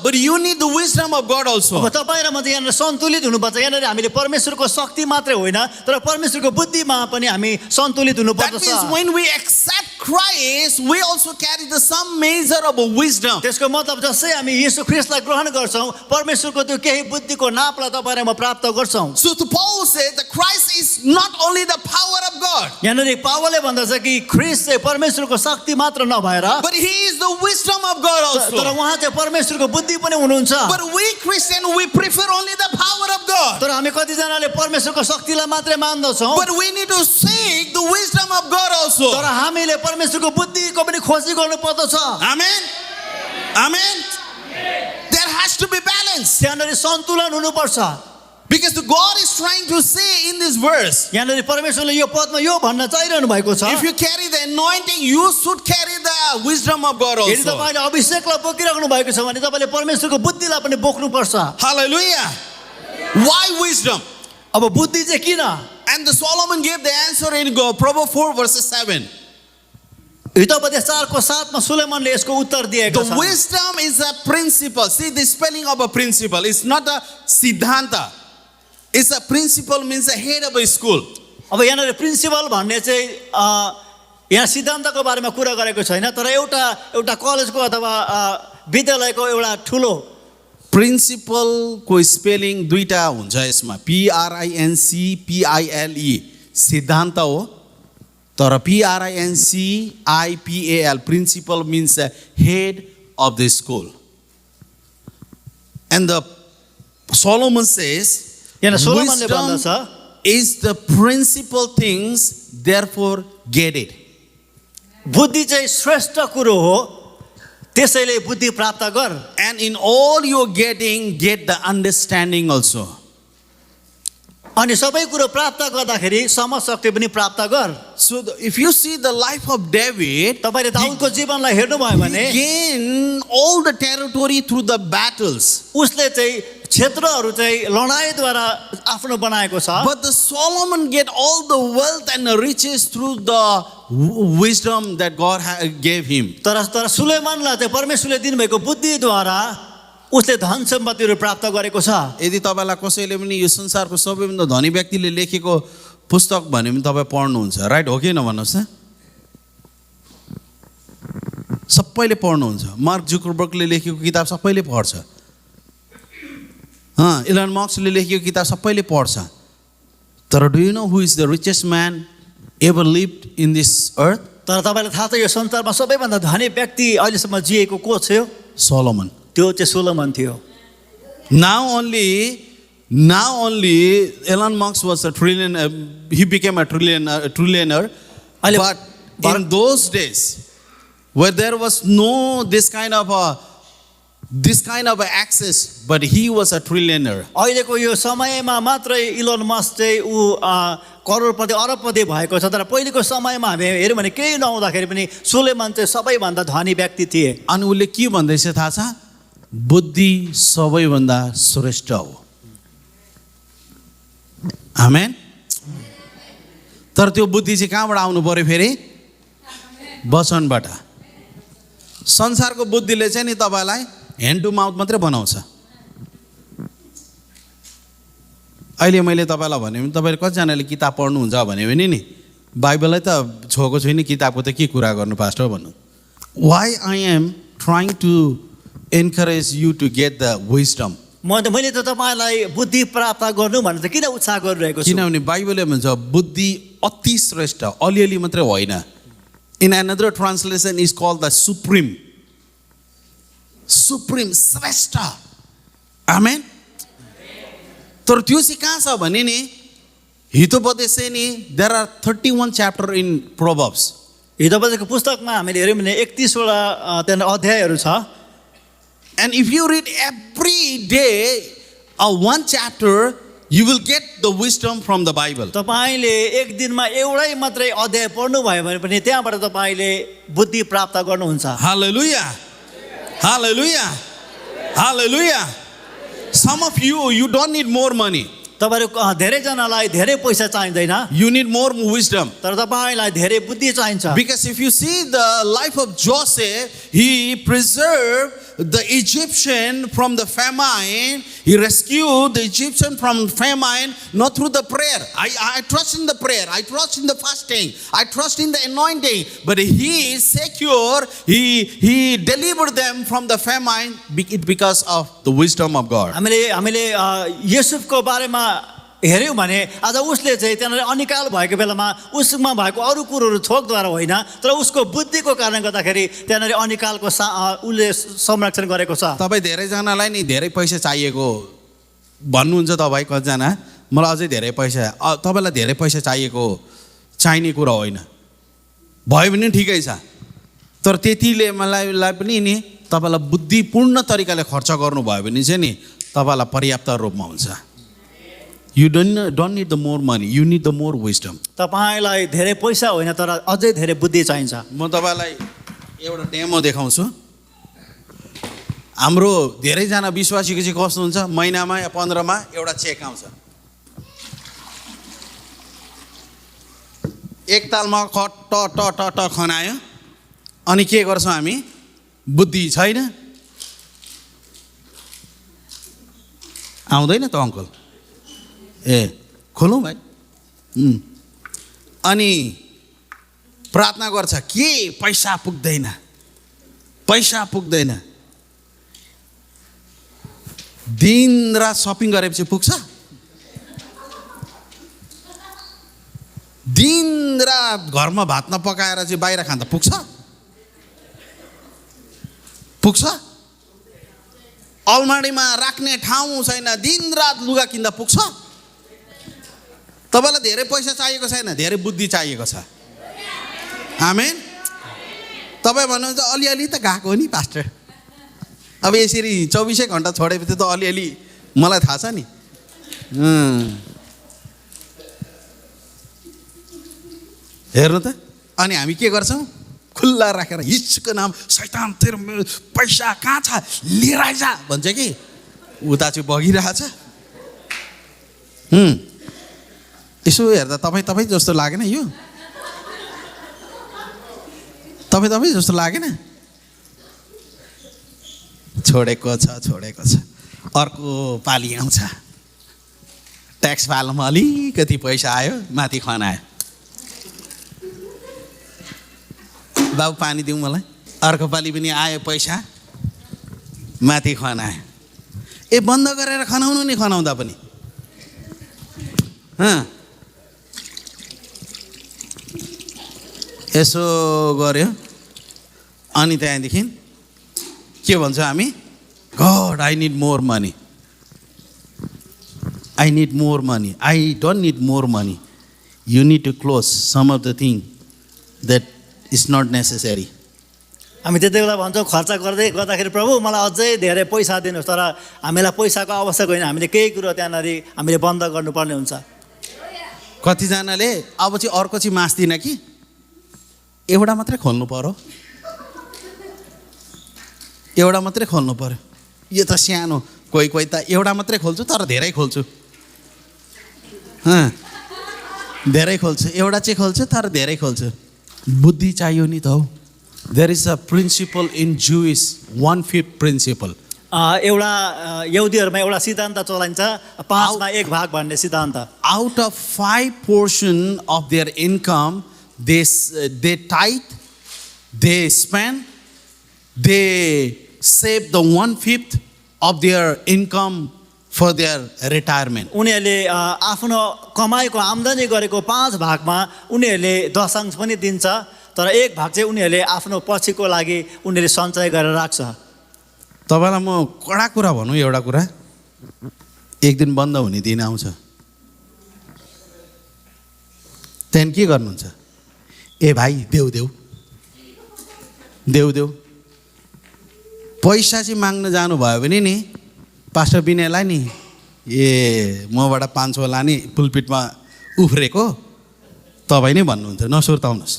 but you need the wisdom of God also. अब तपाईँ र म चाहिँ यहाँनिर सन्तुलित हुनुपर्छ। यहाँनिर हामीले परमेश्वरको शक्ति मात्रै होइन तर परमेश्वरको बुद्धिमा पनि हामी सन्तुलित That हुनुपर्छ। means when we accept Christ, we also carry the some measure of a wisdom. त्यसको मतलब जसै हामी येशू ख्रीष्टलाई ग्रहण गर्छौँ परमेश्वरको त्यो केही बुद्धिको नापलाई तपाईँ र म प्राप्त गर्छौँ। So the Paul said that Christ is not only the power of God, यहाँनिर पावलले भन्दछ कि ख्रीष्ट चाहिँ परमेश्वरको शक्ति मात्र नभएर but he is the wisdom of God तर also. उहाँ चाहिँ परमेश्वरको बुद्धि पनि हुनुहुन्छ। But we Christians, we prefer only the power of God. तर हामी कतिजनाले परमेश्वरको शक्तिलाई मात्रै मान्दछौँ But we need to seek the wisdom of God also. तर हामीले परमेश्वरको बुद्धिको पनि खोजी गर्नु पर्दछ। Amen. Amen. There has to be balance. त्यहाँनिर सन्तुलन हुनुपर्छ। Because the God is trying to say in this verse, यहाँनिर परमेश्वरले यो पदमा यो भन्न चाहिरहनु भएको छ। if you carry the anointing, you should carry the wisdom of God यदि also. तपाईले अभिषेकलाई बोकिराख्नु भएको छ भने तपाईले परमेश्वरको बुद्धिलाई पनि बोक्नुपर्छ। Hallelujah. Why wisdom? अब बुद्धि चाहिँ किन? And the Solomon gave the answer in Proverbs 4 verses 7. Hitopadesha 4:7 मा सुलेमनले यसको उत्तर दिएको The छ। wisdom is a principle. See the spelling of a principle. It's not a siddhanta. It's a principle means the head of a school. अब यहाँनिर principal भन्ने चाहिँ यहाँ सिद्धान्तको बारेमा कुरा गरेको छैन तर एउटा कलेजको अथवा विद्यालयको एउटा ठुलो Principle को spelling दुईटा हुन्छ यसमा PRINCPILE सिद्धान्त हो तर PRINCIPAL principle means the head of the school. And the Solomon says यहाँ सोलोमनले wisdom भन्दछ is the principal things, therefore get it. बुद्धि चाहिँ श्रेष्ठ कुरो हो त्यसैले बुद्धि प्राप्त गर। And in all you're getting, get the understanding also. अनि सबै कुरो प्राप्त गर्दाखेरि समशक्ति पनि प्राप्त गर। So if you see the life of David, तपाईले दाउदको जीवनलाई हेर्नुभयो भने he gained all the territory through the battles. उसले चाहिँ क्षेत्रहरू चाहिँ लडाइँद्वारा आफ्नो बनाएको छ। But the Solomon get all the wealth and the riches through the wisdom that God gave him. तर सुलेमानलाई चाहिँ परमेश्वरले दिनुभएको बुद्धिद्वारा उसले धन सम्पत्तिहरू प्राप्त गरेको छ। यदि तपाईलाई कसैले पनि यो संसारको सबैभन्दा धनी व्यक्तिले लेखेको पुस्तक भने पनि तपाईँ पढ्नुहुन्छ, राइट हो कि नभन्नुहोस् त? सबैले पढ्नुहुन्छ। मार्क जुकरबर्गले लेखेको किताब सबैले पढ्छ। इलन मस्कले लेखेको किताब सबैले पढ्छ। तर do you know who is the richest man ever lived in this earth? तर तपाईँलाई थाहा छ यो संसारमा सबैभन्दा धनी व्यक्ति अहिलेसम्म जिएको को थियो? सोलोमन। त्यो चाहिँ सोलोमन थियो। Now only Elon Musk was a trillionaire. He became a trillionaire. But in those days, where there was no this kind of access, but he was a trillionaire. अहिलेको यो समयमा मात्रै इलोन मस्क चाहिँ ऊ करोडपति अरबपति भएको छ। तर पहिलेको समयमा हामी हेर्यौँ भने केही नहुँदाखेरि पनि सुलेमान चाहिँ सबैभन्दा धनी व्यक्ति थिए। अनि उसले के भन्दैछ थाहा छ? बुद्धि सबैभन्दा श्रेष्ठ हो। आमेन। तर त्यो बुद्धि चाहिँ कहाँबाट आउनु पर्यो फेरि? वचनबाट। संसारको बुद्धिले चाहिँ नि तपाईलाई ह्यान्ड टु माउथ मात्रै बनाउँछ। अहिले मैले तपाईँलाई भने पनि तपाईँले कतिजनाले किताब पढ्नुहुन्छ भने नि बाइबललाई त छोएको छुइनँ, किताबको त के कुरा गर्नु पास्टर भन्नु। Why I am trying to encourage you to get the wisdom. मैले त तपाईलाई बुद्धि प्राप्त गर्नु भनेर किन उत्साह गरिरहेको छु? किनभने बाइबलले भन्छ बुद्धि अति श्रेष्ठ, अलिअलि मात्रै होइन। In another translation is called the supreme Shrestha. आमेन। तर त्यो चाहिँ कहाँ छ भने नि हितोपदेश नि there are 31 chapter in Proverbs. हितोपदेशको पुस्तकमा हामीले हेर्यौँ भने 31 वटा त्यहाँ अध्यायहरू छ। And if you read every day one chapter, you will get the wisdom from the Bible. तपाईले एक दिनमा एउटै मात्रै अध्याय पढ्नु भयो भने पनि त्यहाँबाट तपाईले बुद्धि प्राप्त गर्नुहुन्छ। Hallelujah. Hallelujah. Hallelujah. Some of you don't need more money. तपाईहरु धेरै जनालाई धेरै पैसा चाहिँदैन। You need more wisdom. तर तपाईलाई धेरै बुद्धि चाहिन्छ। Because if you see the life of Joseph, he preserved the Egyptian from the famine. He rescued the Egyptian from famine not through the prayer. I trust in the prayer. I trust in the fasting. I trust in the anointing. But he is secure. He delivered them from the famine because of the wisdom of God. हामीले युसुफको बारेमा हेर्यौँ भने आज उसले चाहिँ त्यहाँनिर अनिकाल भएको बेलामा उसमा भएको अरू कुरोहरू थोकद्वारा होइन, तर उसको बुद्धिको कारणले गर्दाखेरि त्यहाँनिर अनिकालको उसले संरक्षण गरेको छ। तपाईँ धेरैजनालाई नि धेरै पैसा चाहिएको भन्नुहुन्छ। तपाईँ कतिजना मलाई अझै धेरै पैसा, तपाईँलाई धेरै पैसा चाहिने कुरा होइन, भयो भने ठिकै छ। तर त्यतिले मलाई पनि नि तपाईँलाई बुद्धिपूर्ण तरिकाले खर्च गर्नुभयो भने चाहिँ नि तपाईँलाई पर्याप्त रूपमा हुन्छ। You don't need the more money. You need the more wisdom. तपाईलाई धेरै पैसा होइन तर अझै धेरै बुद्धि चाहिन्छ। म तपाईलाई एउटा डेमो देखाउँछु। हाम्रो धेरैजना विश्वासीको चाहिँ कस्तो हुन्छ, महिनामा या 15 मा एउटा चेक आउँछ। एक तालमा ट खनायो अनि के गर्छौँ हामी? बुद्धि छैन, आउँदैन त अङ्कल, खोलौँ भाइ। अनि प्रार्थना गर्छ के पैसा पुग्दैन। दिन रात सपिङ गरेपछि पुग्छ? दिन रात घरमा भात नपकाएर चाहिँ बाहिर खाँदा पुग्छ? अलमारीमा राख्ने ठाउँ छैन, दिन रात लुगा किन्दा पुग्छ? तपाईलाई धेरै पैसा चाहिएको छैन, धेरै बुद्धि चाहिएको छ। आमेन। तपाईँ भन्नुहुन्छ अलिअलि त गएको नि पास्टर, अब यसरी 24 घण्टा छोडेपछि त अलिअलि मलाई थाहा छ नि। हेर्नु त। अनि हामी के गर्छौँ, खुल्ला राखेर हिचको नाम शैतान तेरो पैसा कहाँ छ लिएर आइज भन्छ कि, उता चाहिँ बगिरहेछ। यसो हेर्दा तपाईँ जस्तो लागेन, यो तपाईँ जस्तो लागेन? छोडेको छ। अर्को पालि आउँछ, ट्याक्स फाल्नुमा अलिकति पैसा आयो, माथि खनायो, बाबु पानी दिउँ मलाई। अर्को पालि पनि आयो पैसा, माथि खनायो। ए बन्द गरेर खनाउनु नि, खनाउँदा पनि यसो गऱ्यो। अनि त्यहाँदेखि के भन्छ हामी, God I need more money, I need more money, I don't need more money, you need to close some of the thing that is not necessary. हामी त्यति बेला भन्छौँ खर्च गर्दाखेरि प्रभु मलाई अझै धेरै पैसा दिनुहोस्, तर हामीलाई पैसाको आवश्यक होइन, हामीले केही कुरो त्यहाँनिर हामीले बन्द गर्नुपर्ने हुन्छ। कतिजनाले अब चाहिँ अर्को चाहिँ मास्दिनँ कि, एउटा मात्रै खोल्नु पर्यो, एउटा मात्रै खोल्नु पर्यो। यो त सानो, कोही त एउटा मात्रै खोल्छु तर धेरै खोल्छु, धेरै खोल्छु, एउटा चाहिँ खोल्छु तर धेरै खोल्छु। बुद्धि चाहियो नि त हौ। There is a principle in Jews 1/5 principle. एउटा यहुदीहरूमा एउटा सिद्धान्त चलाइन्छ, 5मा 1 भाग भन्ने सिद्धान्त। Out of 5% of their income, they tithe, they spend, they save the 1/5 of their income for their retirement. उनीहरूले आफ्नो कमाइको आम्दानी गरेको 5 भागमा उनीहरूले दशांश पनि दिन्छ, तर 1 भाग चाहिँ उनीहरूले आफ्नो पछिको लागि उनीहरूले सञ्चय गरेर राख्छ। तपाईँलाई म कडा कुरा भनौँ, एउटा कुरा, एक दिन बन्द हुने दिन आउँछ, त्यहाँदेखि के गर्नुहुन्छ, ए भाइ देऊ पैसा चाहिँ माग्न जानुभयो भने नि पास्टर विनयलाई नि, ए मबाट 500 लाने पुलपिटमा उफ्रेको तपाईँ नै भन्नुहुन्छ, नसुर्ताउनुहोस्।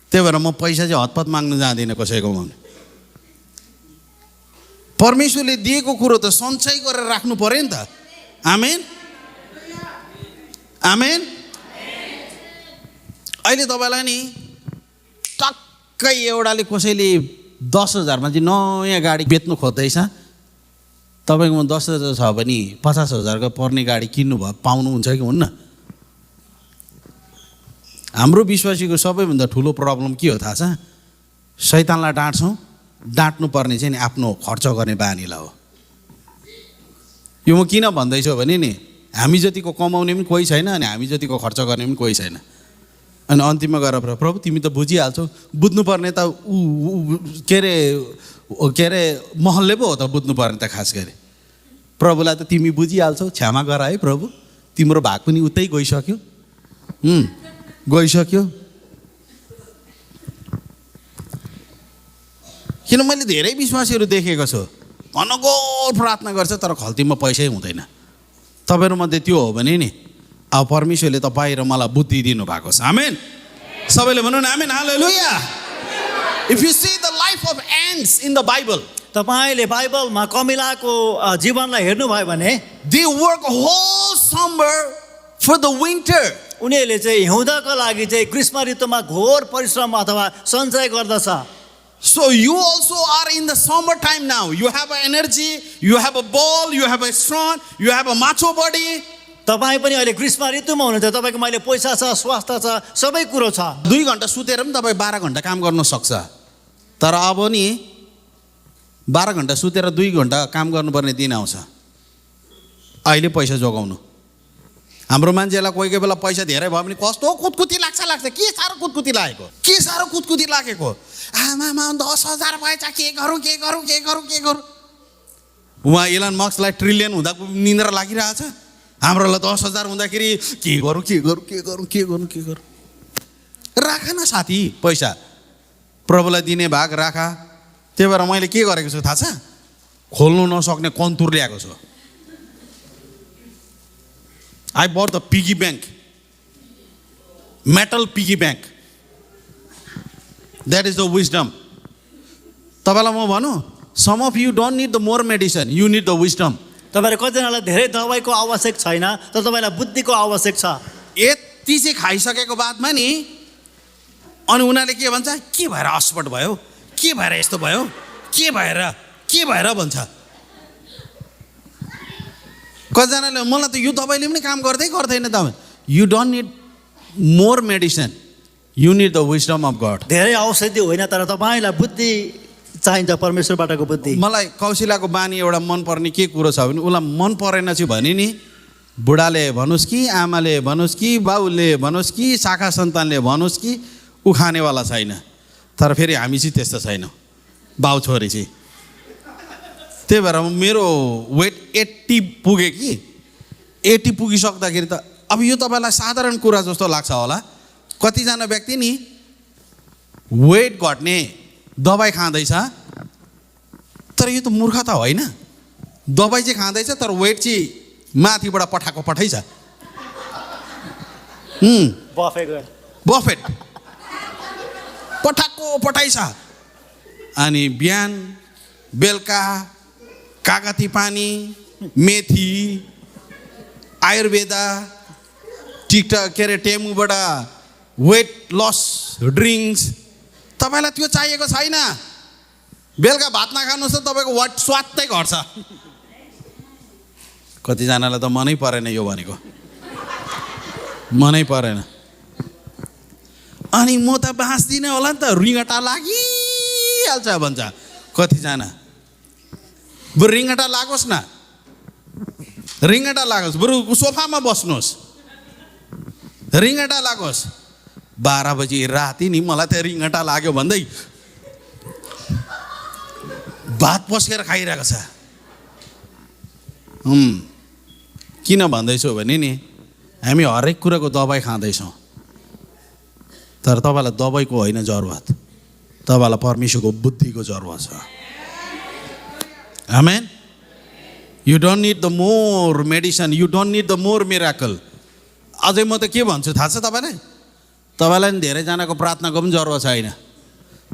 त्यही भएर म पैसा चाहिँ हतपत माग्न जाँदिनँ कसैकोमा। परमेश्वरले दिएको कुरो त सञ्चय गरेर राख्नु पर्यो नि त। आमेन आमेन। अहिले तपाईँलाई नि टक्कै एउटाले कसैले 10,000मा चाहिँ नयाँ गाडी बेच्नु खोज्दैछ, तपाईँकोमा 10,000 छ भने 50,000 पर्ने गाडी किन्नु भयो, पाउनुहुन्छ कि हुन्न? हाम्रो विश्वासीको सबैभन्दा ठुलो प्रब्लम के हो थाहा छ? शैतानलाई डाँट्नु पर्ने चाहिँ नि आफ्नो खर्च गर्ने बानीलाई हो। यो म किन भन्दैछु भने नि, हामी जतिको कमाउने पनि कोही छैन, अनि हामी जतिको खर्च गर्ने पनि कोही छैन। अनि अन्तिममा गएर प्रभु तिमी त बुझिहाल्छौ, बुझ्नुपर्ने त के अरे महलले पो हो त बुझ्नुपर्ने त। खास गरी प्रभुलाई त तिमी बुझिहाल्छौ, क्षमा गर है प्रभु, तिम्रो भाग पनि उतै गइसक्यो। किन मैले धेरै विश्वासीहरू देखेको छु, अनगोल प्रार्थना गर्छ तर खल्तीमा पैसै हुँदैन। तपाईँहरूमध्ये त्यो हो भने नि अब परमेश्वरले तपाईँ र मलाई बुद्धि दिनुभएको छ। आमेन। सबैले भन्नु न आमेन, हालेलुया। If you see the life of ants in the Bible, तपाईले बाइबलमा कमिलाको जीवनलाई हेर्नुभयो भने they work whole summer for the winter. उनीहरूले चाहिँ हिउँदको लागि चाहिँ ग्रीष्म ऋतुमा घोर परिश्रम अथवा सञ्चय गर्दछ। So you also are in the summer time now. You have energy, you have a ball, you have a strong, you have a macho body. तपाईँ पनि अहिले ग्रीष्म ऋतुमा हुनुहुन्छ, तपाईँको मैले पैसा छ, स्वास्थ्य छ, सबै कुरो छ। 2 घन्टा सुतेर पनि तपाईँ 12 घन्टा काम गर्न सक्छ। तर अब नि 12 घन्टा सुतेर 2 घन्टा काम गर्नुपर्ने दिन आउँछ। अहिले पैसा जोगाउनु। हाम्रो मान्छेलाई कोही बेला पैसा धेरै भयो भने कस्तो कुतकुती लाग्छ। के साह्रो कुतकुती लागेको, आमामा 10,000 भएछ, के गरौँ। उहाँ इलन मस्कलाई ट्रिलियन हुँदा निन्द्रा लागिरहेछ, हाम्रोलाई 10,000 हुँदाखेरि के गरौँ। राख न साथी पैसा, प्रभुलाई दिने भाग राखा। त्यही भएर मैले के गरेको छु थाहा छ? खोल्नु नसक्ने कन्तुर ल्याएको छु। I bought the piggy bank. metal piggy bank. That is the wisdom. तपाईँलाई म भनौँ, some of you don't need the more medicine, you need the wisdom. तपाईँहरू कतिजनालाई धेरै दबाईको आवश्यक छैन, तर तपाईँलाई बुद्धिको आवश्यक छ। यति चाहिँ खाइसकेको बादमा नि अनि उनीहरूले के भन्छ, के भएर अस्पट भयो, के भएर यस्तो भयो, के भएर भन्छ। कतिजनाले मलाई त यो दबाईले पनि काम गर्दैन तपाईँ। You don't need more medicine, you need the wisdom of God. धेरै औषधि होइन, तर तपाईँलाई बुद्धि चाहिन्छ, परमेश्वरबाटको बुद्धि। मलाई कौशिलाको बानी एउटा मनपर्ने के कुरो छ भने, उसलाई मन परेन चाहिँ भने नि बुढाले भनोस् कि आमाले भनोस् कि बाउले भनोस् कि शाखा सन्तानले भनोस् कि ऊ खानेवाला छैन। तर फेरि हामी चाहिँ त्यस्तो छैनौँ, बाउ छोरी चाहिँ। त्यही भएर मेरो वेट 80 पुगे कि 80 पुगिसक्दाखेरि त अब यो तपाईँलाई साधारण कुरा जस्तो लाग्छ होला। कतिजना व्यक्ति नि वेट घट्ने दबाई खाँदैछ, तर यो त मूर्खता होइन। दबाई चाहिँ खाँदैछ तर वेट चाहिँ माथिबाट पठाइ छ। बफेट पठाइ छ। अनि बिहान बेलुका कागती पानी, मेथी, आयुर्वेदा, टिकटक के अरे टेमुबाट वेट लस ड्रिङ्क्स। तपाईँलाई त्यो चाहिएको छैन। बेलुका भात नखानुहोस् त तपाईँको वाट स्वात्तै घट्छ। कतिजनालाई त मनै परेन यो भनेको, मनै परेन। अनि म त बाँच्दिनँ होला नि त, रिङ्गटा लागिहाल्छ भन्छ कतिजना। बरु रिङ्गटा लागोस् न, रिङ्गटा लागोस्, बरु सोफामा बस्नुहोस्, रिङ्गटा लागोस्। 12 बजी राति नि मलाई त रिङ्गटा लाग्यो भन्दै भात पस्केर खाइरहेको छ। किन भन्दैछु भने नि हामी हरेक कुराको दबाई खाँदैछौँ, तर तपाईँलाई दबाईको होइन जरुरत, तपाईँलाई परमेश्वरको बुद्धिको जरुरत छ। आमेन। You don't need the more medicine, you don't need the more miracle. अझै म त के भन्छु थाहा छ तपाईँलाई? तपाईँलाई नि धेरैजनाको प्रार्थनाको पनि जरुरत छैन।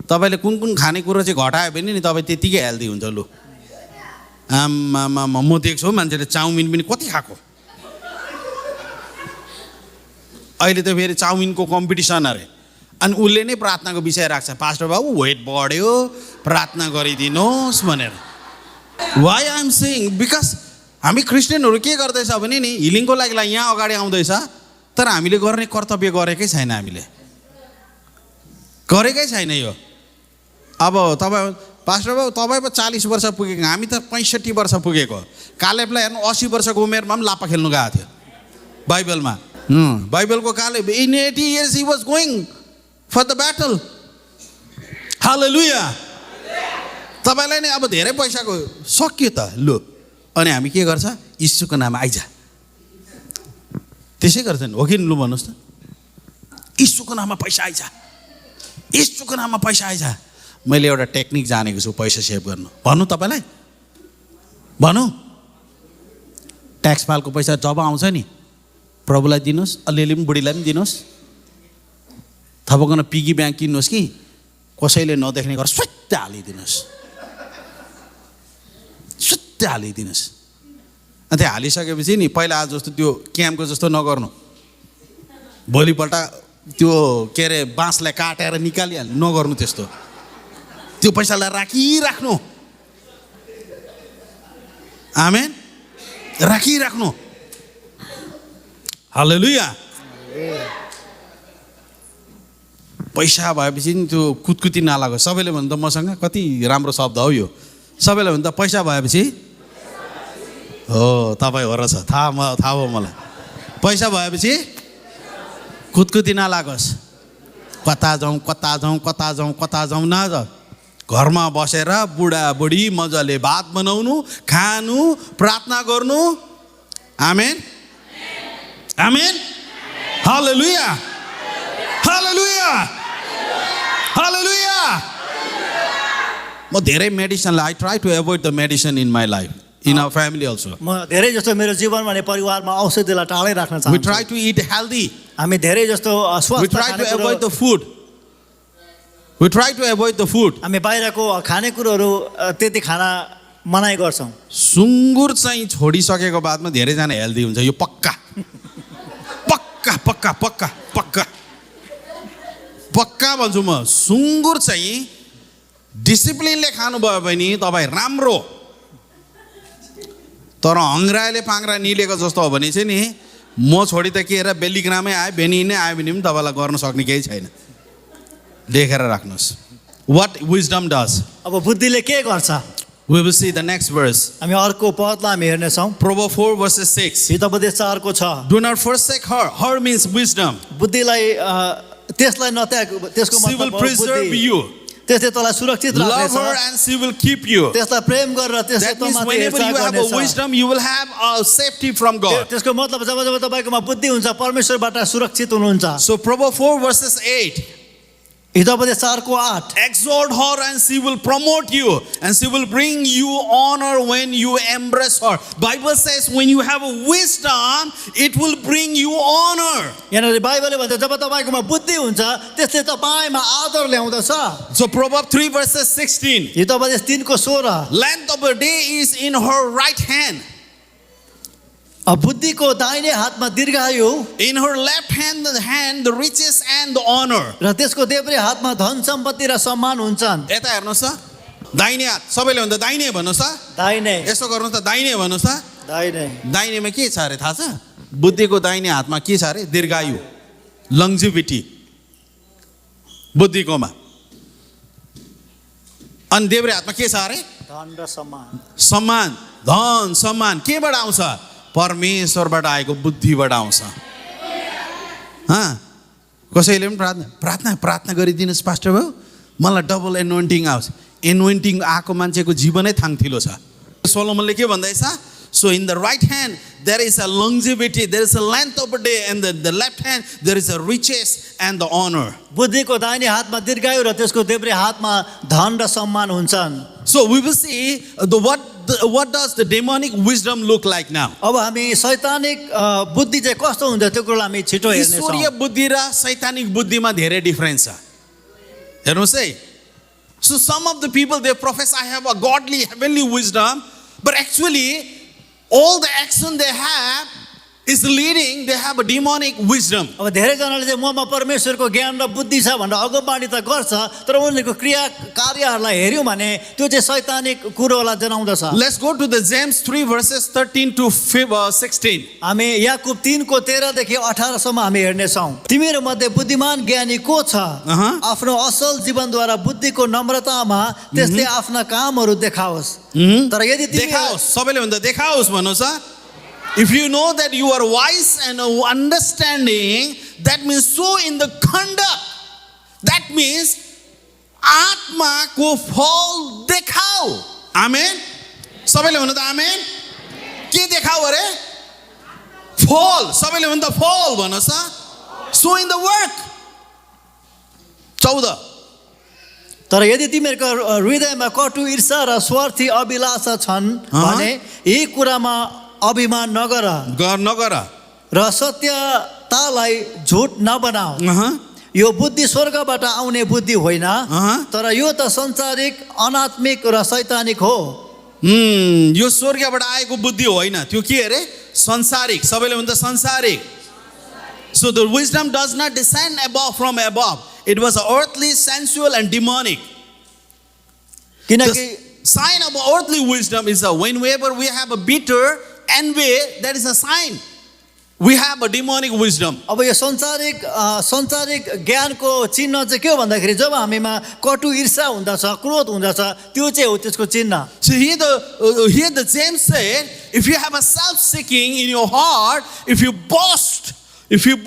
तपाईँले कुन कुन खानेकुरो चाहिँ घटायो भने नि तपाईँ त्यतिकै हेल्दी हुन्छ। लु आमामा म देख्छु मान्छेले चाउमिन पनि कति खाएको। अहिले त फेरि चाउमिनको कम्पिटिसन अरे, अनि उसले नै प्रार्थनाको विषय राख्छ, पास्टर बाबु वेट बढ्यो प्रार्थना गरिदिनुहोस् भनेर। Why I am saying, because हामी क्रिस्चियनहरू के गर्दैछ भने नि हिलिङको लागि यहाँ अगाडि आउँदैछ, तर हामीले गर्ने कर्तव्य गरेकै छैन, हामीले गरेकै छैन यो। अब तपाईँ पास्टर बाबु तपाईँ पो 40 वर्ष पुगेको, हामी त 65 वर्ष पुगेको। कालेबलाई हेर्नु 80 वर्षको उमेरमा पनि लापा खेल्नु गएको थियो बाइबलमा। बाइबलको Caleb in 80 years he was going for the battle. Hallelujah. तपाईँलाई नै अब धेरै पैसाको सक्यो त, लु अनि हामी के गर्छ, यीशुको नाम आइजा, त्यसै गर्छन् हो कि लु भन्नुहोस् त। यीशुको नाममा पैसा आइजा, यीशुको नाममा पैसा आइजा। मैले एउटा टेक्निक जानेको छु पैसा सेभ गर्नु। भन्नु तपाईँलाई, भन्नु ट्याक्स फाइलको पैसा जब आउँछ नि प्रभुलाई दिनुहोस्, अलिअलि पनि बुढीलाई पनि दिनुहोस्, थपकन पिगी ब्याङ्क किन्नुहोस् कि कसैले नदेख्ने गरेर स्वात्त हालिदिनुहोस्, स्वात्त हालिदिनुहोस्। अनि त्यो हालिसकेपछि नि पहिला आज जस्तो त्यो क्याम्पको जस्तो नगर्नु, भोलिपल्ट त्यो के अरे बाँसलाई काटेर निकालिहाल्नु, नगर्नु त्यस्तो। त्यो पैसालाई राखिराख्नु। आमेन, राखिराख्नु। हालेलुया। पैसा भएपछि नि त्यो कुतकुती नलागोस्। सबैले भन्दा मसँग कति राम्रो शब्द हो यो, सबैले भन्दा पैसा भएपछि हो तपाईँ हो रहेछ, थाहा भयो मलाई। पैसा भएपछि कुतकुती नलागोस्। कता जाउँ नजाऊ, घरमा बसेर बुढाबुढी मजाले भात बनाउनु, खानु, प्रार्थना गर्नु। आमेन, आमेन, हालेलुया, हालेलुया, हालेलुया। म धेरै मेडिसिनलाई I try to avoid the medicine in my life. in our family also. म धेरै जस्तो मेरो जीवनमा अनि परिवारमा औषधिलाई टाढै राख्न We चाहन्छु try to eat healthy. हामी धेरै जस्तो We स्वस्थ try to खानेकुरो avoid the food. We try to avoid the food. हामी बाहिरको खानेकुरोहरू त्यति खाना मनाइ गर्छौँ सुँगुर चाहिँ छोडिसकेको बादमा धेरैजना हेल्दी हुन्छ यो पक्का पक्का पक्का पक्का पक्का पक्का भन्छु म सुँगुर चाहिँ डिसिप्लिनले खानुभयो भने तपाईँ राम्रो तर हङ्ग्राले पाङ्ग्रा निलेको जस्तो हो भने चाहिँ नि म छोडी त के हेर बेलिग्रामै आयो बेनी नै आयो भने पनि तपाईँलाई गर्न सक्ने केही छैन देखेर राख्नुहोस् वाट विजडम डज अब बुद्धिले के गर्छ We will see the next verse. हामी अर्को पदलाई हामी हेर्नेछौँ Proverbs 4 verses 6. हितोपदेश 4 को 6 Do not forsake her. Her means wisdom. बुद्धिलाई त्यसलाई नत्याग त्यसको She will मतलब हो preserve बुद्धि you. त्यसले तँलाई सुरक्षित Love her राख्नेछ and she will keep you. त्यसलाई प्रेम गरेर त्यसले That means तँमाथि whenever you हेरचाह have a गर्नेछ wisdom, you will have a safety from God. त्यसको मतलब जब जब तपाईँकोमा बुद्धि हुन्छ परमेश्वरबाट सुरक्षित हुनुहुन्छ So Proverbs 4 verses 8. हितोपदेश 4 को 8 Exhort her and she will promote you and she will bring you honor when you embrace her. Bible says when you have a wisdom, it will bring you honor. यहाँनिर बाइबलले भन्छ जब तपाईँकोमा बुद्धि हुन्छ त्यसले तपाईँमा आदर ल्याउँदछ So Proverbs 3 verses 16. Hitopadesha 3 को 16 Length of a day is in her right hand. बुद्धिको दाहिने हातमा दीर्घायु In her left hand the riches and the honor. र त्यसको देब्रे हातमा धन सम्पत्ति र सम्मान हुन्छन् यता हेर्नुहोस् त दाहिने हात सबैले भन्दा दाहिने भन्नुहोस् त दाहिने यसो गर्नुहोस् त दाहिने भन्नुहोस् त दाहिने दाहिनेमा के छ अरे थाहा छ बुद्धिको दाहिने हातमा के छ अरे दीर्घायु लङ्जिभिटी बुद्धिकोमा अनि देब्रे हातमा के छ अरे धन र सम्मान सम्मान धन सम्मान केबाट आउँछ परमेश्वरबाट आएको बुद्धिबाट आउँछ कसैले पनि प्रार्थना गरिदिनुहोस् पास्टर भाउ मलाई डबल एनोइन्टिङ आओस् एनोइन्टिङ आएको मान्छेको जीवनै थाङथिलो छ सोलोमनले के भन्दैछ So in the right hand there is a longevity, there is a length of a day, and the left hand there is a riches and the honor. बुद्धिको दाहिने हातमा दीर्घायु र त्यसको देब्रे हातमा धन र सम्मान हुन्छन् So we will see what does the demonic wisdom look like now. अब हामी शैतानिक बुद्धि चाहिँ कस्तो हुन्छ त्यो कुरालाई हामी छिटो हेर्नेछौँ ईश्वरीय बुद्धि र शैतानिक बुद्धिमा धेरै डिफरेन्स छ हेर्नुहोस् है So some of the people they profess I have a godly heavenly wisdom, but actually all the action they have is leading, they have a demonic wisdom. अब धेरैजनाले चाहिँ ममा परमेश्वरको ज्ञान र बुद्धि छ भनेर अगमबाणी त गर्छ तर उनीहरूको क्रिया कार्यहरूलाई हेर्यौँ भने त्यो चाहिँ शैतानिक कुरोलाई जनाउँदछ Let's go to the James 3 verses 13 to 16. हामी याकुब 3 को 13 देखि 18 सम्म हामी हेर्नेछौँ तिमीहरू मध्ये बुद्धिमान ज्ञानी को छ आफ्नो असल जीवनद्वारा बुद्धिको नम्रतामा त्यसले आफ्ना कामहरू देखाओस् तर यदि देखाओस् सबैले भन्दा देखाओस् भन्नुहोस् ह If you know that you are wise and understanding, that means so in the conduct. That means आत्मा को फल देखाओ. Amen. सबैले भन्नु त आमेन. के देखाओ अरे? फल. सबैले भन्नु त फल भन्नुहोस् त. So in the work. 14. तर यदि तिमीहरूको हृदयमा कटु ईर्षा र स्वार्थी अभिलाषा छन् भने यी कुरामा अभिमान नगर र सत्यतालाई झुट नबनाऊ यो बुद्धि स्वर्गबाट आउने बुद्धि होइन तर यो त संसारिक अनात्मिक र शैतानिक हो यो स्वर्गबाट आएको बुद्धि होइन त्यो के अरे संसारिक सबैले भन्छ संसारिक So the wisdom does not descend from above. It was earthly, sensual and demonic. The sign of earthly wisdom is that whenever we have a bitter envy, that is a sign we have a demonic wisdom. अब यो संसारिक ज्ञानको चिन्ह चाहिँ के हो भन्दाखेरि जब हामीमा कटु ईर्षा हुँदछ क्रोध हुँदछ त्यो चाहिँ हो त्यसको चिन्ह So here the James said, if you have a self-seeking in your heart, if you boast, if you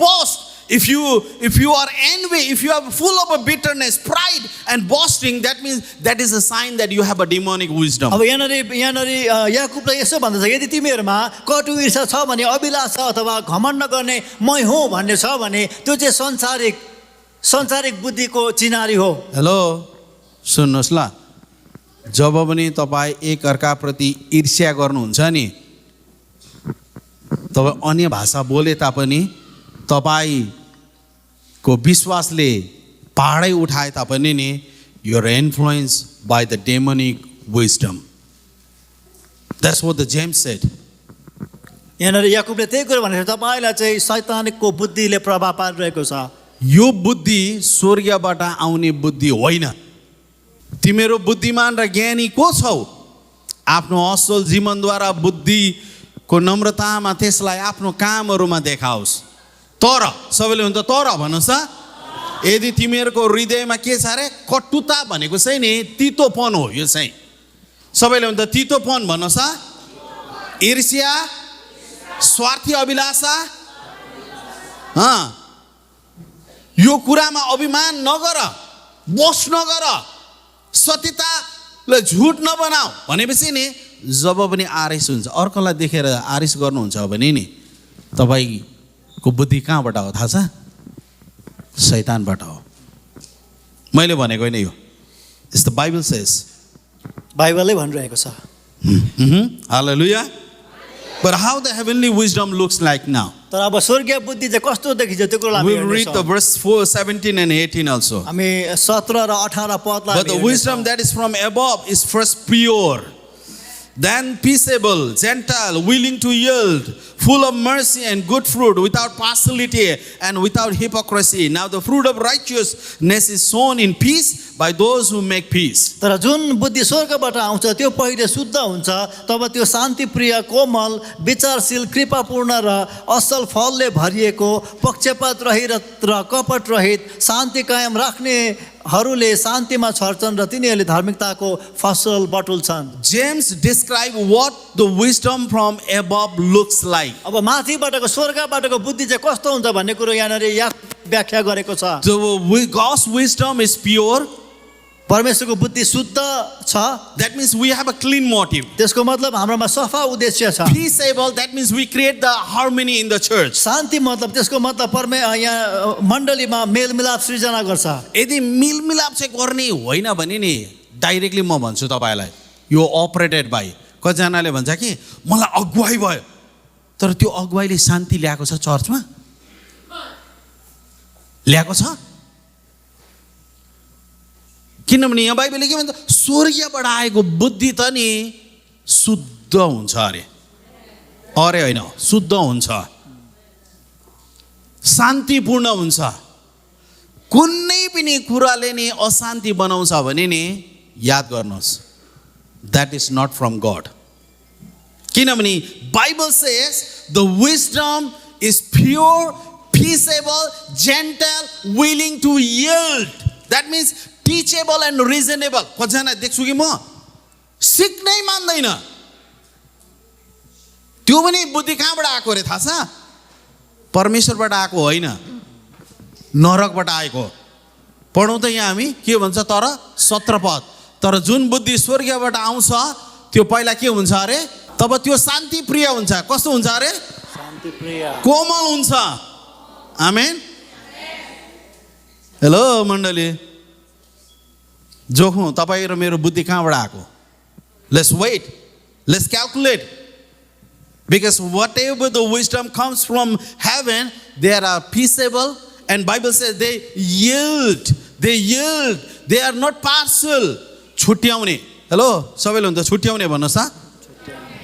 are envy, if you are full of a bitterness, pride and boasting, that means that is a sign that you have a demonic wisdom. अब यहाँनिर याकुबले यसो भन्दछ यदि तिमीहरूमा कटु ईर्षा छ भने अभिलाषा अथवा घमण्ड गर्ने मै हो भन्ने छ भने त्यो चाहिँ संसारिक बुद्धिको चिनारी हो हेलो सुन्नुहोस् ल जब पनि तपाईँ एक अर्काप्रति ईर्ष्या गर्नुहुन्छ नि, तपाईँ अन्य भाषा बोले तापनि तपाईँको विश्वासले पहाडै उठाए तापनि नि, you are influenced by the demonic wisdom. That's what the James said. यहाँनिर याकुबले त्यही कुरा भनेको छ, तपाईँलाई चाहिँ शैतानिकको बुद्धिले प्रभाव पारिरहेको छ। यो बुद्धि स्वर्गबाट आउने बुद्धि होइन। तिमीहरू बुद्धिमान र ज्ञानी को छौ? आफ्नो असल जीवनद्वारा बुद्धिको नम्रतामा त्यसलाई आफ्नो कामहरूमा देखाओस्। तर सबैले हुन्छ तर भन्नुहोस् त, यदि तिमीहरूको हृदयमा के छ अरे? कटुता भनेको चाहिँ नि तितोपन हो। यो चाहिँ सबैले हुन्छ तितोपन भन्नुहोस् त, ईर्ष्या, स्वार्थी अभिलाषा, यो कुरामा अभिमान नगर, बोस नगर, सत्यतालाई झुट नबनाऊ भनेपछि नि जब पनि आरिस हुन्छ, अर्कोलाई देखेर आरिस गर्नुहुन्छ भने नि तपाईँको बुद्धि कहाँबाट हो थाहा छ? शैतानबाट हो। मैले भनेको होइन यो, इट्स द बाइबल सेज। बाइबलले भनिरहेको छ। हालेलुया। But how the heavenly wisdom looks like now? तर अब स्वर्गीय बुद्धि चाहिँ कस्तो देखिन्छ त्यो कुरा We'll read the verse 4, 17 and 18 also. हामी 17 र 18 पदलाई But the wisdom that is from above is first pure, then peaceable, gentle, willing to yield, full of mercy and good fruit, without partiality and without hypocrisy. Now the fruit of righteousness is sown in peace by those who make peace. तर जुन बुद्धि स्वर्गबाट आउँछ त्यो पहिले शुद्ध हुन्छ, तब त्यो शान्तिप्रिय, कोमल, विचारशील, कृपापूर्ण र असल फलले भरिएको, पक्षपात रहित र कपट रहित, शान्ति कायम राख्नेहरूले शान्तिमा छर्छन् र तिनीहरूले धार्मिकताको फसल बटुल्छन्। James described what the wisdom from above looks like. अब माथिबाटको स्वर्गबाटको बुद्धि चाहिँ कस्तो हुन्छ भन्ने कुरो यहाँनिर व्याख्या गरेको छ। God's wisdom is pure. परमेश्वरको बुद्धि शुद्ध छ, That means we have a clean motive. त्यसको मतलब हाम्रोमा सफा उद्देश्य छ। Peaceable, that means we create the harmony in the church. शान्ति मतलब त्यसको मतलब यहाँ मण्डलीमा मेलमिलाप सृजना गर्छ। यदि मिलमिलाप चाहिँ गर्ने होइन भने नि डाइरेक्टली म भन्छु तपाईँलाई, यो अपरेटेड बाई। कतिजनाले भन्छ कि मलाई अगुवाई भयो, तर त्यो अगुवाईले शान्ति ल्याएको छ चर्चमा? ल्याएको छ? किनभने यहाँ बाइबलले के भन्छ? स्वर्गबाट आएको बुद्धि त नि शुद्ध हुन्छ अरे। अरे होइन, शुद्ध हुन्छ, शान्तिपूर्ण हुन्छ। कुनै पनि कुराले नि अशान्ति बनाउँछ भने नि याद गर्नुहोस्, that is not from God. किनभने Bible says the wisdom is pure, peaceable, gentle, willing to yield. That means teachable and reasonable. कतिजना देख्छु कि म सिक्नै मान्दैन। त्यो पनि बुद्धि कहाँबाट आएको रे थाहा छ? परमेश्वरबाट आएको होइन, नरकबाट आएको। पढौँ त यहाँ हामी के भन्छ तर 17 पद। तर जुन बुद्धि स्वर्गबाट आउँछ त्यो पहिला के हुन्छ अरे? तब त्यो शान्ति प्रिय हुन्छ। कस्तो हुन्छ अरे? शान्ति प्रिय, कोमल हुन्छ। आमेन। हेलो मण्डली, जोखौँ तपाईँ र मेरो बुद्धि कहाँबाट आएको? Let's wait, let's calculate, because whatever the wisdom comes from heaven, they are peaceable, and Bible says they yield, they are not partial. छुट्याउने, हेलो सबैले हुन्छ छुट्याउने भन्नुहोस् त,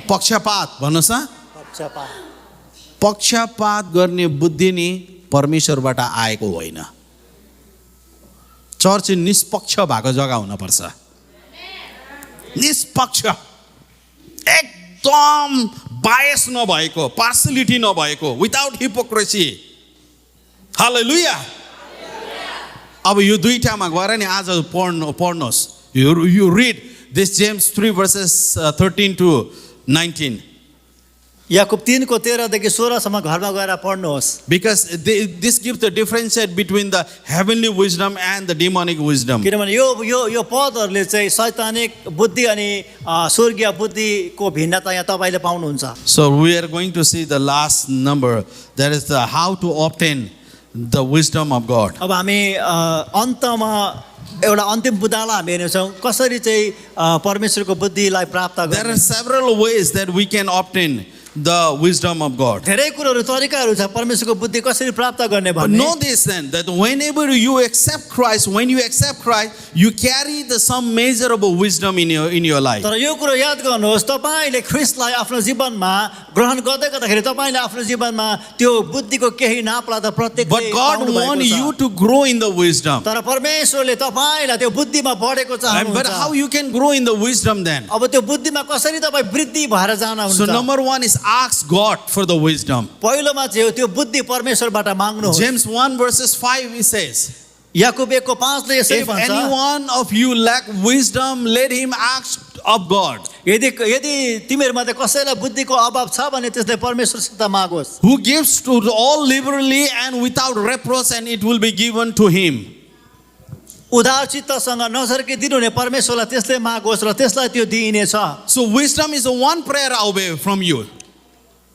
पक्षपात भन्नुहोस् त। पक्षपात गर्ने बुद्धि नि परमेश्वरबाट आएको होइन। चर्च निष्पक्ष भएको जग्गा हुनुपर्छ। निष्पक्ष, एकदम बायस नभएको, पार्सलिटी नभएको, विदाउट हिपोक्रेसी। हालेलुया। अब यो दुईटामा गएर नि आज पढ्नुहोस्। You read this James 3 verses 13 to 19. Yakub 3 को 13 देखि 16 सम्म घरमा गएर पढ्नुहोस्। Because this gives the difference between the heavenly wisdom and the demonic wisdom. किनभने यो पदहरूले चाहिँ शैतानिक बुद्धि अनि स्वर्गीय बुद्धिको भिन्नता यहाँ तपाईले पाउनुहुन्छ। So we are going to see the last number, that is the how to obtain the wisdom of God. अब हामी अन्तमा एउटा अन्तिम बुदालाई हामी हेर्नेछौँ कसरी चाहिँ परमेश्वरको बुद्धिलाई प्राप्त There गर्ने are several ways that we can obtain the wisdom of God. धेरै कुरोहरू तरिकाहरू छ परमेश्वरको बुद्धि कसरी प्राप्त गर्ने But भन्ने know this then, that whenever you accept Christ, when you accept Christ, you carry some measurable wisdom in your life. तर यो कुरो याद गर्नुहोस् तपाईँले ख्रिस्टलाई आफ्नो जीवनमा ग्रहण गर्दै गर्दाखेरि तपाईँले आफ्नो जीवनमा त्यो बुद्धिको केही नापलाई त प्रत्येक But God wants you to grow in the wisdom. तर परमेश्वरले तपाईँलाई त्यो बुद्धिमा बढेको But how चाहनुहुन्छ you can grow in the wisdom then? अब त्यो बुद्धिमा कसरी तपाईँ वृद्धि भएर So जानुहुन्छ number one is ask God for the wisdom. पहिलोमा चाहिँ त्यो बुद्धि परमेश्वरबाट माग्नुहोस् James 1 verses 5 he says, Yakub 1:5 यसरी if भन्छ any one of you lack wisdom, let him ask of God, यदि तिमीहरूमा कसैलाई बुद्धिको अभाव छ भने त्यसले परमेश्वरसित मागोस् who gives to all liberally and without reproach, and it will be given to him. उदार चित्तसँग नझर्की दिनुहुने परमेश्वरलाई त्यसले मागोस् र त्यसलाई त्यो दिइनेछ So wisdom is one prayer away from you.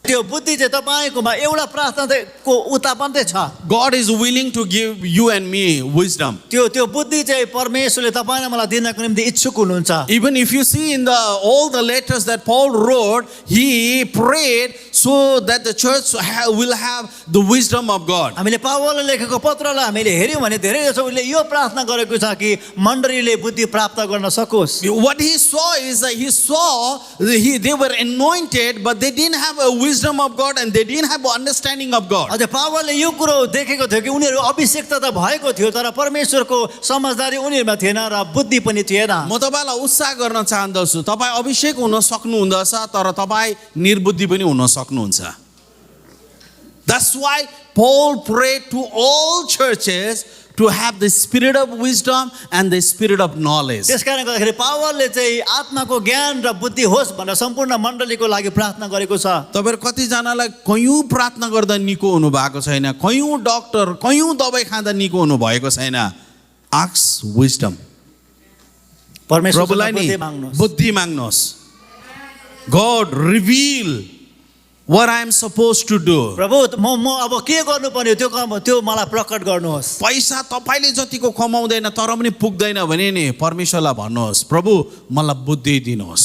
त्यो बुद्धि चाहिँ तपाईँकोमा एउटा प्रार्थनाको उता मात्रै छ God is willing to give you and me wisdom. त्यो बुद्धि चाहिँ परमेश्वरले तपाईँलाई मलाई दिनको निम्ति इच्छुक हुनुहुन्छ Even if you see in all the letters that Paul wrote, he prayed so that the church will have the wisdom of God. हामीले पावलले लेखेको पत्रलाई हामीले हेर्यौँ भने धेरै जसो उसले यो प्रार्थना गरेको छ कि मण्डलीले बुद्धि प्राप्त गर्न सकोस् What he saw is that they were anointed, but they didn't have a wisdom of God and they didn't have understanding of God. अझ पावलले यो कुरो देखेको थियो कि उनीहरू अभिषेकता त भएको थियो तर परमेश्वरको समझदारी उनीहरूमा थिएन र बुद्धि पनि थिएन म तपाईलाई उत्साह गर्न चाहन्छु, तपाईँ अभिषेक हुन सक्नुहुँदछ तर तपाईँ निर्बुद्धि पनि हुन सक्नुहुन्छ. That's why Paul prayed to all churches to have the spirit of wisdom and the spirit of knowledge. त्यसकारण गर्दाखेरि पावलले चाहिँ आत्माको ज्ञान र बुद्धि होस् भनेर सम्पूर्ण मण्डलीको लागि प्रार्थना गरेको छ तपाईहरु कतिजनालाई कयौं प्रार्थना गर्दा निको हुनु भएको छैन, कयौं डाक्टर कयौं दबाई खाँदा निको हुनु भएको छैन. Ask wisdom. परमेश्वरलाई प्रभुलाई बुद्धि नि माग्नुहोस् बुद्धि माग्नुहोस्. God reveal what I am supposed to do. प्रभु म अब के गर्नुपर्ने त्यो मलाई प्रकट गर्नुहोस् पैसा तपाईले जतिको कमाउँदैन तर पनि पुग्दैन भने नि परमेश्वरलाई भन्नुहोस्, प्रभु मलाई बुद्धि दिनुहोस्.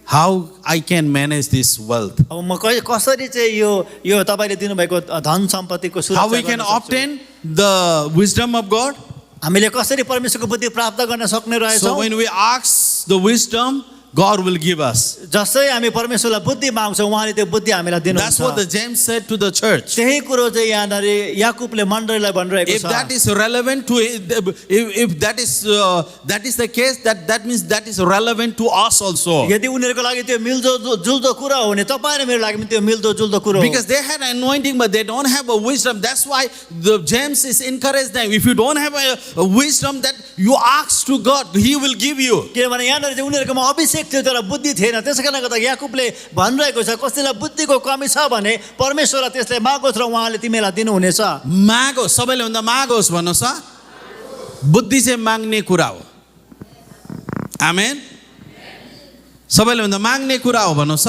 How I can manage this wealth? अब म कसरी चाहिँ यो तपाईले दिनुभएको धन सम्पत्तिको सुरक्षा How we can गर्न सक्छु? obtain the wisdom of God? हामीले कसरी परमेश्वरको बुद्धि प्राप्त गर्न सक्ने So रहेछौँ when we ask the wisdom, God will give us. जसै हामी परमेश्वरलाई बुद्धि माग्छौँ उहाँले त्यो बुद्धि हामीलाई That's what the दिनुहुन्छ James said to the church. त्यही कुरो चाहिँ यहाँनिर याकुबले मण्डलीलाई भनिरहेको If छ that is relevant to if that is the case, that means that is relevant to us also. यदि उनीहरूको लागि त्यो मिल्दो जुल्दो कुरा हो भने तपाईँ र मेरो लागि पनि त्यो मिल्दो जुल्दो कुरो हो Because they had anointing but they don't have a wisdom. That's why the James is encouraged them. If you don't have a wisdom, that you ask to God, He will give you. किनभने यहाँनिर चाहिँ उनीहरूकोमा अभिषेक थियो तर बुद्धि थिएन त्यसै कारणले गर्दा याकुबले भनिरहेको छ कसैलाई बुद्धिको कमी छ भने परमेश्वरलाई त्यसले मागोस् र उहाँले तिमीलाई दिनुहुनेछ मागोस्, सबैले भन्दा मागोस् भन्नुहोस्. बुद्धि चाहिँ माग्ने कुरा हो. आमेन. सबैले भन्दा माग्ने कुरा हो भन्नुहोस्.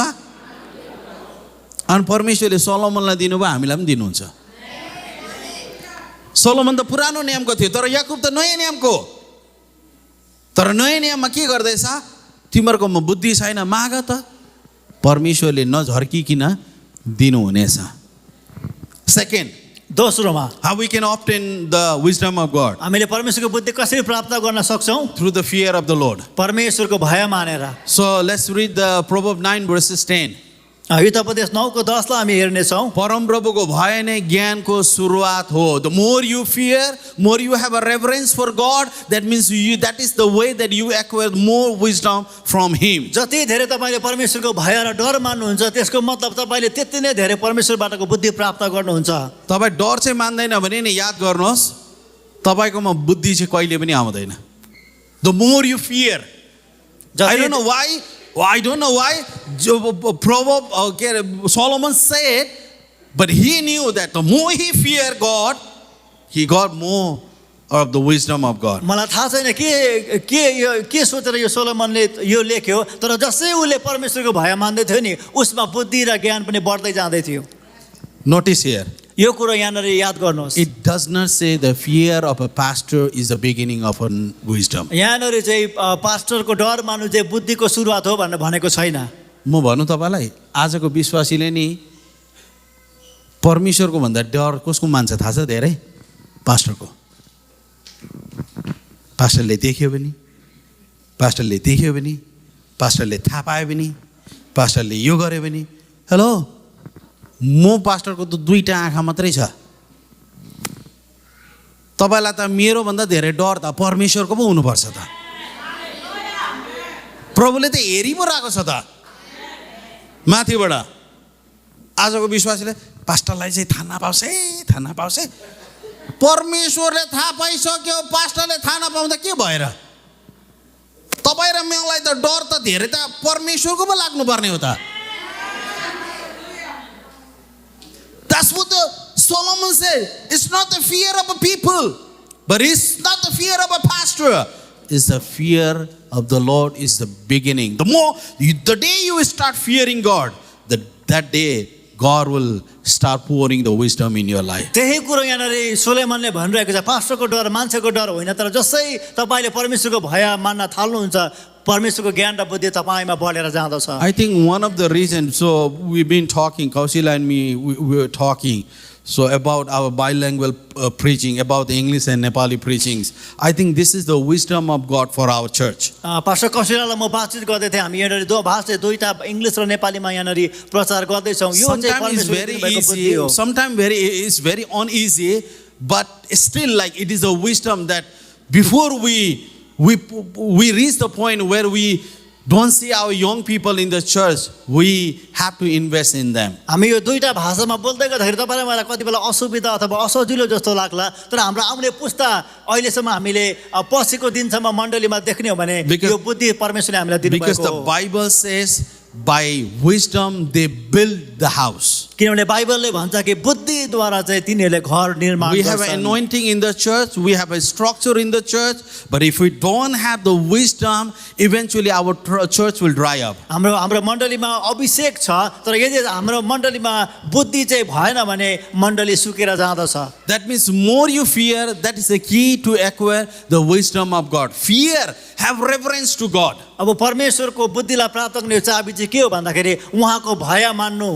अनि परमेश्वरले सोलोमनलाई दिनुभयो, हामीलाई पनि दिनुहुन्छ. सोलोमन त पुरानो नियमको थियो तर याकुब त नयाँ नियमको. तर नयाँ नियममा के गर्दैछ? तिमीहरुकोमा बुद्धि छैन, माग त, परमेश्वरले नझर्किकिन दिनुहुनेछ. Second, दोस्रोमा how we can obtain the wisdom of God? हामीले परमेश्वरको बुद्धि कसरी प्राप्त गर्न सक्छौँ Through the fear of the Lord. परमेश्वरको भय मानेर So let's read the Proverbs 9 verses 10. Hitopadesha 9:10लाई हामी हेर्नेछौँ परमप्रभुको भय नै ज्ञानको सुरुवात हो. The more you fear, more you have a reverence for God. That means that is the way that you acquire more wisdom from Him. जति धेरै तपाईँले परमेश्वरको भय र डर मान्नुहुन्छ त्यसको मतलब तपाईँले त्यति नै धेरै परमेश्वरबाटको बुद्धि प्राप्त गर्नुहुन्छ तपाईँ डर चाहिँ मान्दैन भने नि याद गर्नुहोस्, तपाईँकोमा बुद्धि चाहिँ कहिले पनि आउँदैन. The more you fear. I don't know why. Solomon said, but he knew that the more he feared God, he got more of the wisdom of God. मलाई थाहा छैन के सोचेर यो सोलोमनले यो लेख्यो तर जसै उसले परमेश्वरको भय मान्दै थियो नि उसमा बुद्धि र ज्ञान पनि बढ्दै जाँदै थियो. Notice here. यो कुरो यहाँनिर याद गर्नुहोस् It does not say the fear of a pastor is the beginning of a wisdom. यहाँनिर चाहिँ पास्टरको डर मान्नु चाहिँ बुद्धिको सुरुवात हो भनेर भनेको छैन म भन्नु तपाईँलाई आजको विश्वासीले नि परमेश्वरको भन्दा डर कसको मान्छ थाहा छ धेरै पास्टरको पास्टरले देख्यो भने पास्टरले थाहा पायो भने पास्टरले यो गर्यो भने हेलो म पास्टरको त दुईटा आँखा मात्रै छ तपाईँलाई त मेरो भन्दा धेरै डर त परमेश्वरको पो हुनुपर्छ त प्रभुले त हेरि पो रहेको छ त माथिबाट आजको विश्वासीले पास्टरलाई चाहिँ थाहा नपाओस् है परमेश्वरले थाहा पाइसक्यो पास्टरले थाहा नपाउँदा के भएर तपाईँ र मलाई त डर त धेरै त परमेश्वरको पो लाग्नुपर्ने हो त That's what the Solomon said. It's not the fear of a people, but it's not the fear of a pastor. It's the fear of the Lord is the beginning. The day you start fearing God, that day God will start pouring the wisdom in your life. त्यही कुरो यहाँनिर सोलोमनले भनिरहेको छ पास्टरको डर मान्छेको डर होइन तर जसै तपाईँले परमेश्वरको भय मान्न थाल्नुहुन्छ परमेश्वरको ज्ञान र बुद्धि तपाईँमा बढेर जाँदछ I think one of the reasons, so we've been talking, Kausila and me, we were talking, so about our bilingual preaching, about the English and Nepali preachings. I think this is the wisdom of God for our church. Pastor कौशिलालाई म बातचित गर्दै थिएँ हामी यहाँनिर दुईटा English र नेपालीमा यहाँनिर प्रचार गर्दैछौँ यो चाहिँ Sometimes it's very परमेश्वरको बुद्धि easy, हो sometimes it's very uneasy, but still like it is a wisdom that before we reach the point where we don't see our young people in the church, we have to invest in them. हामी यो दुईटा भाषामा बोल्दै गर्दाखेरि तपाईँलाई मलाई कति बेला असुविधा अथवा असजिलो जस्तो लाग्ला तर हाम्रो आउने पुस्ता अहिलेसम्म हामीले पछिको दिनसम्म मण्डलीमा देख्ने हो भने यो बुद्धि परमेश्वरले हामीलाई दिनुभएको Because the हो Bible says by wisdom they build the house. किनभने बाइबलले भन्छ कि बुद्धिद्वारा चाहिँ तिनीहरूले घर निर्माण We have an गर्छन् anointing in the church, we have a structure in the church, but if we don't have the wisdom, eventually our church will dry up. हाम्रो मण्डलीमा अभिषेक छ तर यदि हाम्रो मण्डलीमा बुद्धि चाहिँ भएन भने मण्डली सुकेर जाँदछ That means more you fear, that is the key to acquire the wisdom of God. Fear, have reverence to God. अब परमेश्वरको बुद्धिलाई प्राप्त गर्ने चाबी चाहिँ के हो भन्दाखेरि उहाँको भय मान्नु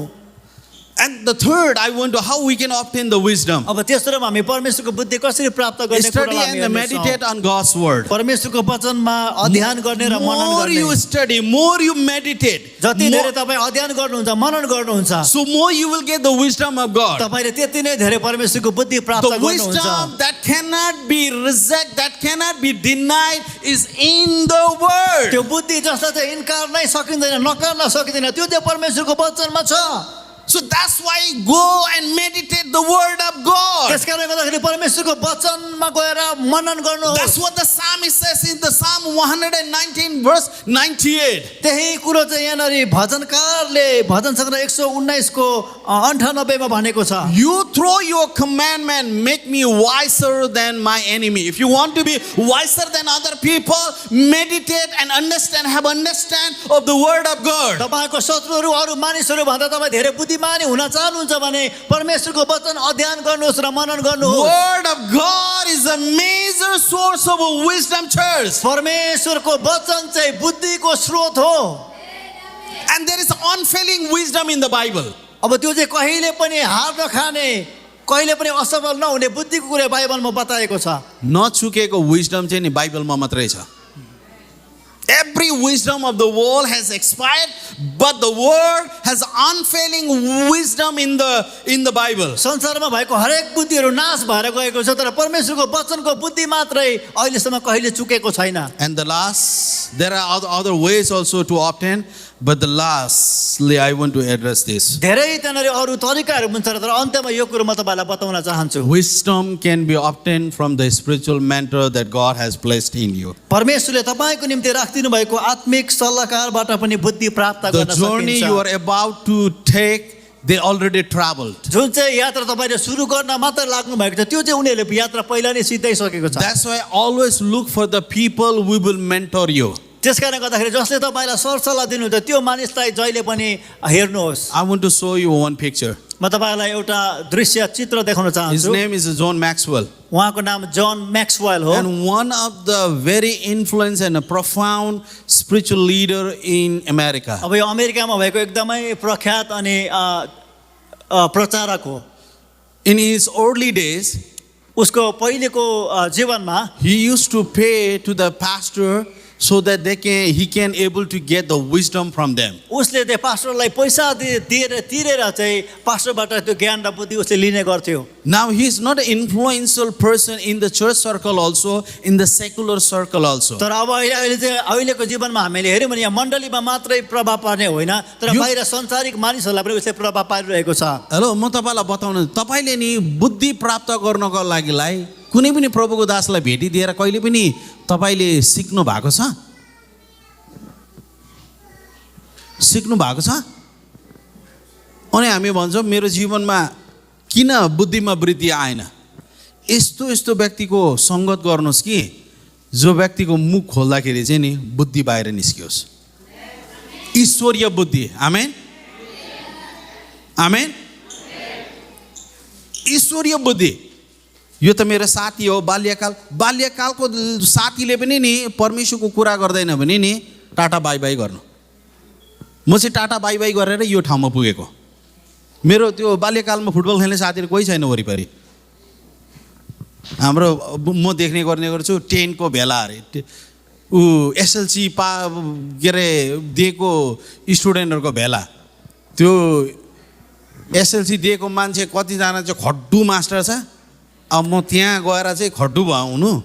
And the third, I wonder how we can obtain the wisdom. अब तेस्रोमा हामी परमेश्वरको बुद्धि कसरी प्राप्त गर्ने Study कुरालाई and हामी meditate हेर्नेछौँ। on God's word. परमेश्वरको वचनमा अध्ययन गर्ने र मनन More गर्ने you study, more you meditate, जति more- धेरै तपाईँ अध्ययन गर्नुहुन्छ मनन गर्नुहुन्छ so more you will get the wisdom of God. तपाईँले त्यति नै धेरै परमेश्वरको बुद्धि प्राप्त The गर्नुहुन्छ wisdom that cannot be rejected, that cannot be denied is in the word. त्यो बुद्धि जसलाई चाहिँ इन्कार नै सकिँदैन नकार्न सकिँदैन त्यो चाहिँ परमेश्वरको वचनमा छ So that's why go and meditate the word of God. त्यसकारणले गर्दाखेरि परमेश्वरको वचनमा गएर मनन गर्नुहोस् That's what the psalmist says in the Psalm 119 verse 98. त्यही कुरो चाहिँ यहाँनिर भजनकारले भजन सङ्ग्रह 119 को 98 मा भनेको छ You throw your commandment, make me wiser than my enemy. If you want to be wiser than other people, meditate and understand, have understand of the word of God. तपाईको शत्रुहरू अरू मानिसहरू भन्दा तपाईँ धेरै बुद्धिमानी हुन चाहनुहुन्छ भने परमेश्वरको वचन अध्ययन गर्नुहोस् र मनन गर्नुहोस् Word of God is a major source of a wisdom, church. परमेश्वरको वचन चाहिँ बुद्धिको स्रोत हो And there is unfailing wisdom in the Bible. अब त्यो चाहिँ कहिले पनि हार नखाने कहिले पनि असफल नहुने बुद्धिको कुरा बाइबलमा बताएको छ नछुकेको wisdom चाहिँ नि बाइबलमा मात्रै छ. Every wisdom of the world has expired, but the word has unfailing wisdom in the Bible. संसारमा भएको हरेक बुद्धिहरू नाश भएर गएको छ तर परमेश्वरको वचनको बुद्धि मात्रै अहिलेसम्म कहिले चुकेको छैन And the last, there are other ways also to obtain, but the lastly I want to address this. धेरै त्यहाँनिर अरू तरिकाहरू हुन्छ तर अन्त्यमा यो कुरो म तपाईँलाई बताउन चाहन्छु Wisdom can be obtained from the spiritual mentor that God has placed in you. परमेश्वरले तपाईँको निम्ति राखिदिनु भएको आत्मिक सल्लाहकारबाट पनि बुद्धि प्राप्त The गर्न journey you सकिन्छ are about to take, they already traveled. जुन चाहिँ यात्रा तपाईँले सुरु गर्न मात्र लाग्नु भएको छ त्यो चाहिँ उनीहरूले यात्रा पहिला नै सिधाइसकेको छ That's why always look for the people who will mentor you. त्यसकारणले गर्दाखेरि जसले तपाईँलाई सरसल्लाह दिनुहुन्छ त्यो मानिसलाई जहिले पनि हेर्नुहोस् I want to show you one picture. म तपाईलाई एउटा दृश्य चित्र देखाउन His चाहन्छु name is John Maxwell. उहाँको नाम जन म्याक्सवेल हो And one of the very influential and a profound spiritual leader in America. अब यो अमेरिकामा भएको एकदमै प्रख्यात अनि प्रचारक हो In his early days, उसको पहिलेको जीवनमा he used to pay to the pastor so that he can able to get the wisdom from them. उसले त्यो पास्टरलाई पैसा तिरेर चाहिँ पास्टरबाट त्यो ज्ञान र बुद्धि उसले लिने गर्थ्यो Now he is not an influential person in the church circle also, in the secular circle also. तर अब अहिले चाहिँ अहिलेको जीवनमा हामीले हेऱ्यौँ भने यहाँ मण्डलीमा मात्रै प्रभाव पर्ने होइन तर बाहिर संसारिक मानिसहरूलाई पनि उसले प्रभाव पारिरहेको छ हेलो म तपाईँलाई बताउनु तपाईँले नि बुद्धि प्राप्त गर्नको लागिलाई कुनै पनि प्रभुको दासलाई भेटिदिएर कहिले पनि तपाईँले सिक्नु भएको छ अनि हामी भन्छौँ मेरो जीवनमा किन बुद्धिमा वृद्धि आएन यस्तो यस्तो व्यक्तिको सङ्गत गर्नुहोस् कि जो व्यक्तिको मुख खोल्दाखेरि चाहिँ नि बुद्धि बाहिर निस्कियोस् ईश्वरीय बुद्धि आमेन आमेन ईश्वरीय बुद्धि यो त मेरो साथी हो बाल्यकालको साथीले पनि नि परमेश्वरको कुरा गर्दैन भने नि टाटा बाई बाई गर्नु म चाहिँ टाटा बाई बाई गरेर यो ठाउँमा पुगेको मेरो त्यो बाल्यकालमा फुटबल खेल्ने साथीहरू कोही छैन वरिपरि हाम्रो म देख्ने गर्ने गर्छु 10 को भेला अरे ऊ एसएलसी के अरे दिएको स्टुडेन्टहरूको भेला त्यो एसएलसी दिएको मान्छे कतिजना चाहिँ खड्डु मास्टर छ अब म त्यहाँ गएर चाहिँ खड्डु हुनु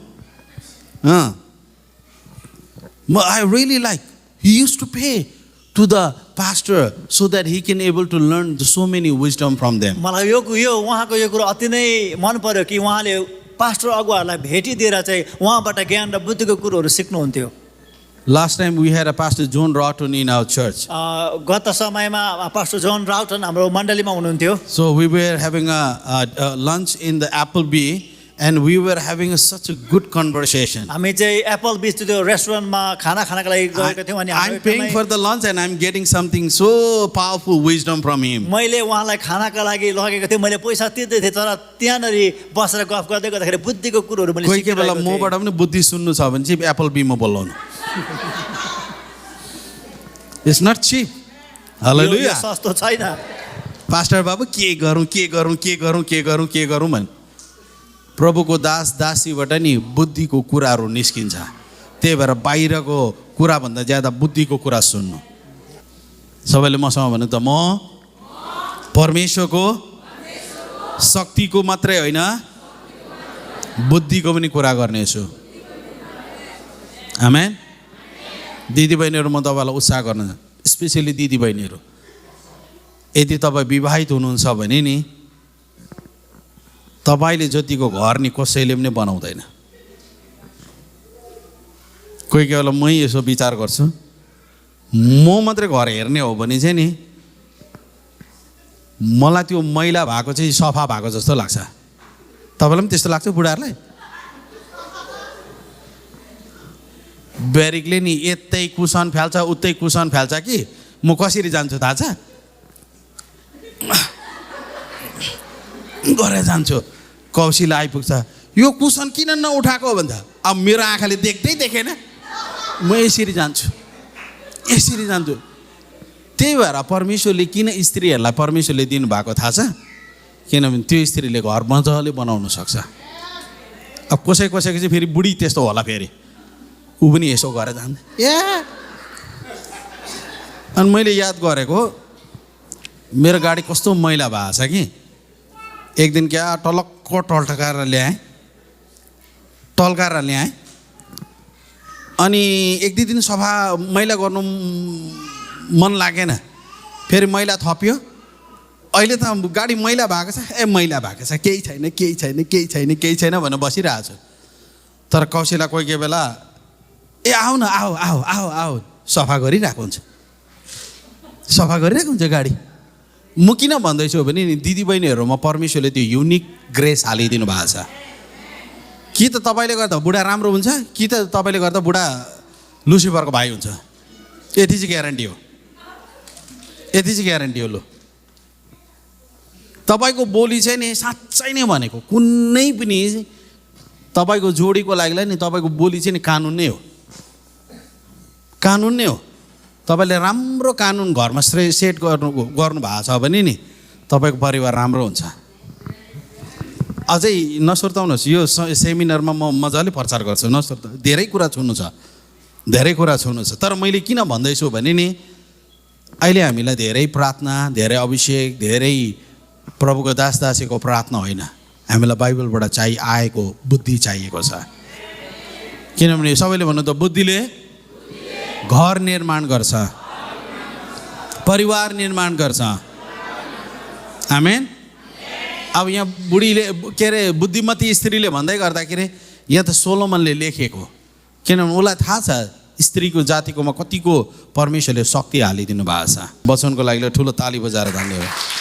I really like he used to pay to the pastor so that he can able to learn so many wisdom from them. मलाई यो उहाँको यो कुरो अति नै मन पर्यो कि उहाँले पास्टर अगुवाहरूलाई भेटिदिएर चाहिँ उहाँबाट ज्ञान र बुद्धिको कुरोहरू सिक्नुहुन्थ्यो Last time we had a Pastor John Raughton in our church. गत समयमा पास्टर जोन राउटन हाम्रो मण्डलीमा हुनुहुन्थ्यो So we were having a lunch in the Applebee and we were having such a good conversation. हामी चाहिँ एप्पल बीच त्यो रेस्टुरेन्टमा खाना खानको लागि गएका थियौँ अनि I'm paying for the lunch and I'm getting something so powerful wisdom from him. मैले उहाँलाई खानाका लागि लगेको थिएँ मैले पैसा तिर्दै थिएँ तर त्यहाँनिर बसेर गफ गर्दै गर्दाखेरि बुद्धिको कुरोहरू मैले कोही कोही बेला मबाट पनि बुद्धि सुन्नु छ भने चाहिँ एप्पलबीमा बोलाउनु It's not cheap. Hallelujah. सस्तो छैन पास्टर बाबु के गरौँ भन् प्रभुको दास दासीबाट नि बुद्धिको कुराहरू निस्किन्छ त्यही भएर बाहिरको कुरा भन्दा ज्यादा बुद्धिको कुरा सुन्नु सबैले मसँग भन्नु त म परमेश्वरको शक्तिको मात्रै होइन बुद्धिको पनि कुरा गर्नेछु आमेन दिदीबहिनीहरू म तपाईँलाई उत्साह गर्न स्पेसली दिदीबहिनीहरू यदि तपाईँ विवाहित हुनुहुन्छ भने नि तपाईँले जतिको घर नि कसैले पनि बनाउँदैन कोही कोही बेला मै यसो विचार गर्छु म मात्रै घर हेर्ने हो भने चाहिँ नि मलाई त्यो मैला भएको चाहिँ सफा भएको जस्तो लाग्छ तपाईँलाई पनि त्यस्तो लाग्छ बुढाहरूलाई बेरिकले नि यतै कुसन फाल्छ उतै कुसन फाल्छ कि म कसरी जान्छु थाहा छ गरेर जान्छु कौशिला आइपुग्छ यो कुसन किन नउठाएको भन्दा अब मेरो आँखाले देख्दै देखेन म यसरी जान्छु त्यही भएर परमेश्वरले किन स्त्रीहरूलाई परमेश्वरले दिनुभएको थाहा छ किनभने त्यो स्त्रीले घर मजाले बनाउन सक्छ अब कसैको चाहिँ फेरि बुढी त्यस्तो होला फेरि ऊ पनि यसो गरेर जान्छ अनि मैले याद गरेको मेरो गाडी कस्तो मैला भएको छ कि एक दिन क्या टलक्क टल्काएर ल्याएँ अनि एक दुई दिन सफा मैला गर्नु मन लागेन फेरि मैला थप्यो अहिले त गाडी मैला भएको छ मैला भएको छ केही छैन भनेर बसिरहेको छु तर कौशिला कोही बेला आऊ न आऊ सफा गरिरहेको हुन्छ गाडी म किन भन्दैछु भने नि दिदीबहिनीहरूमा परमेश्वरले त्यो युनिक ग्रेस हालिदिनु भएको छ कि त तपाईँले गर्दा बुढा राम्रो हुन्छ कि त तपाईँले गर्दा बुढा लुसिफरको भाइ हुन्छ यति चाहिँ ग्यारेन्टी हो लु तपाईँको बोली चाहिँ नि साँच्चै नै भनेको कुनै पनि तपाईँको जोडीको लागि नि तपाईँको बोली चाहिँ नि कानुन नै हो, कानुन नै हो। तपाईँले राम्रो कानुन घरमा सेट गर्नु भएको छ भने नि तपाईँको परिवार राम्रो हुन्छ। अझै नसुर्ताउनुहोस्, यो सेमिनारमा म मजाले प्रचार गर्छु, नसुर्ता। धेरै कुरा छुनु छ, धेरै कुरा छुनु छ। तर मैले किन भन्दैछु भने नि अहिले हामीलाई धेरै प्रार्थना, धेरै अभिषेक, धेरै प्रभुको दासदासीको प्रार्थना होइन, हामीलाई बाइबलबाट आएको बुद्धि चाहिएको छ। किनभने सबैले भन्नु त बुद्धिले घर निर्माण गर्छ, परिवार निर्माण गर्छ। आमेन। अब यहाँ बुढीले के अरे बुद्धिमती स्त्रीले भन्दै गर्दाखेरि यहाँ त सोलोमनले लेखेको, किनभने उसलाई थाहा छ स्त्रीको जातिकोमा कतिको परमेश्वरले शक्ति हालिदिनु भएको छ। वचनको लागि ठुलो ताली बजाएर धन्यवाद।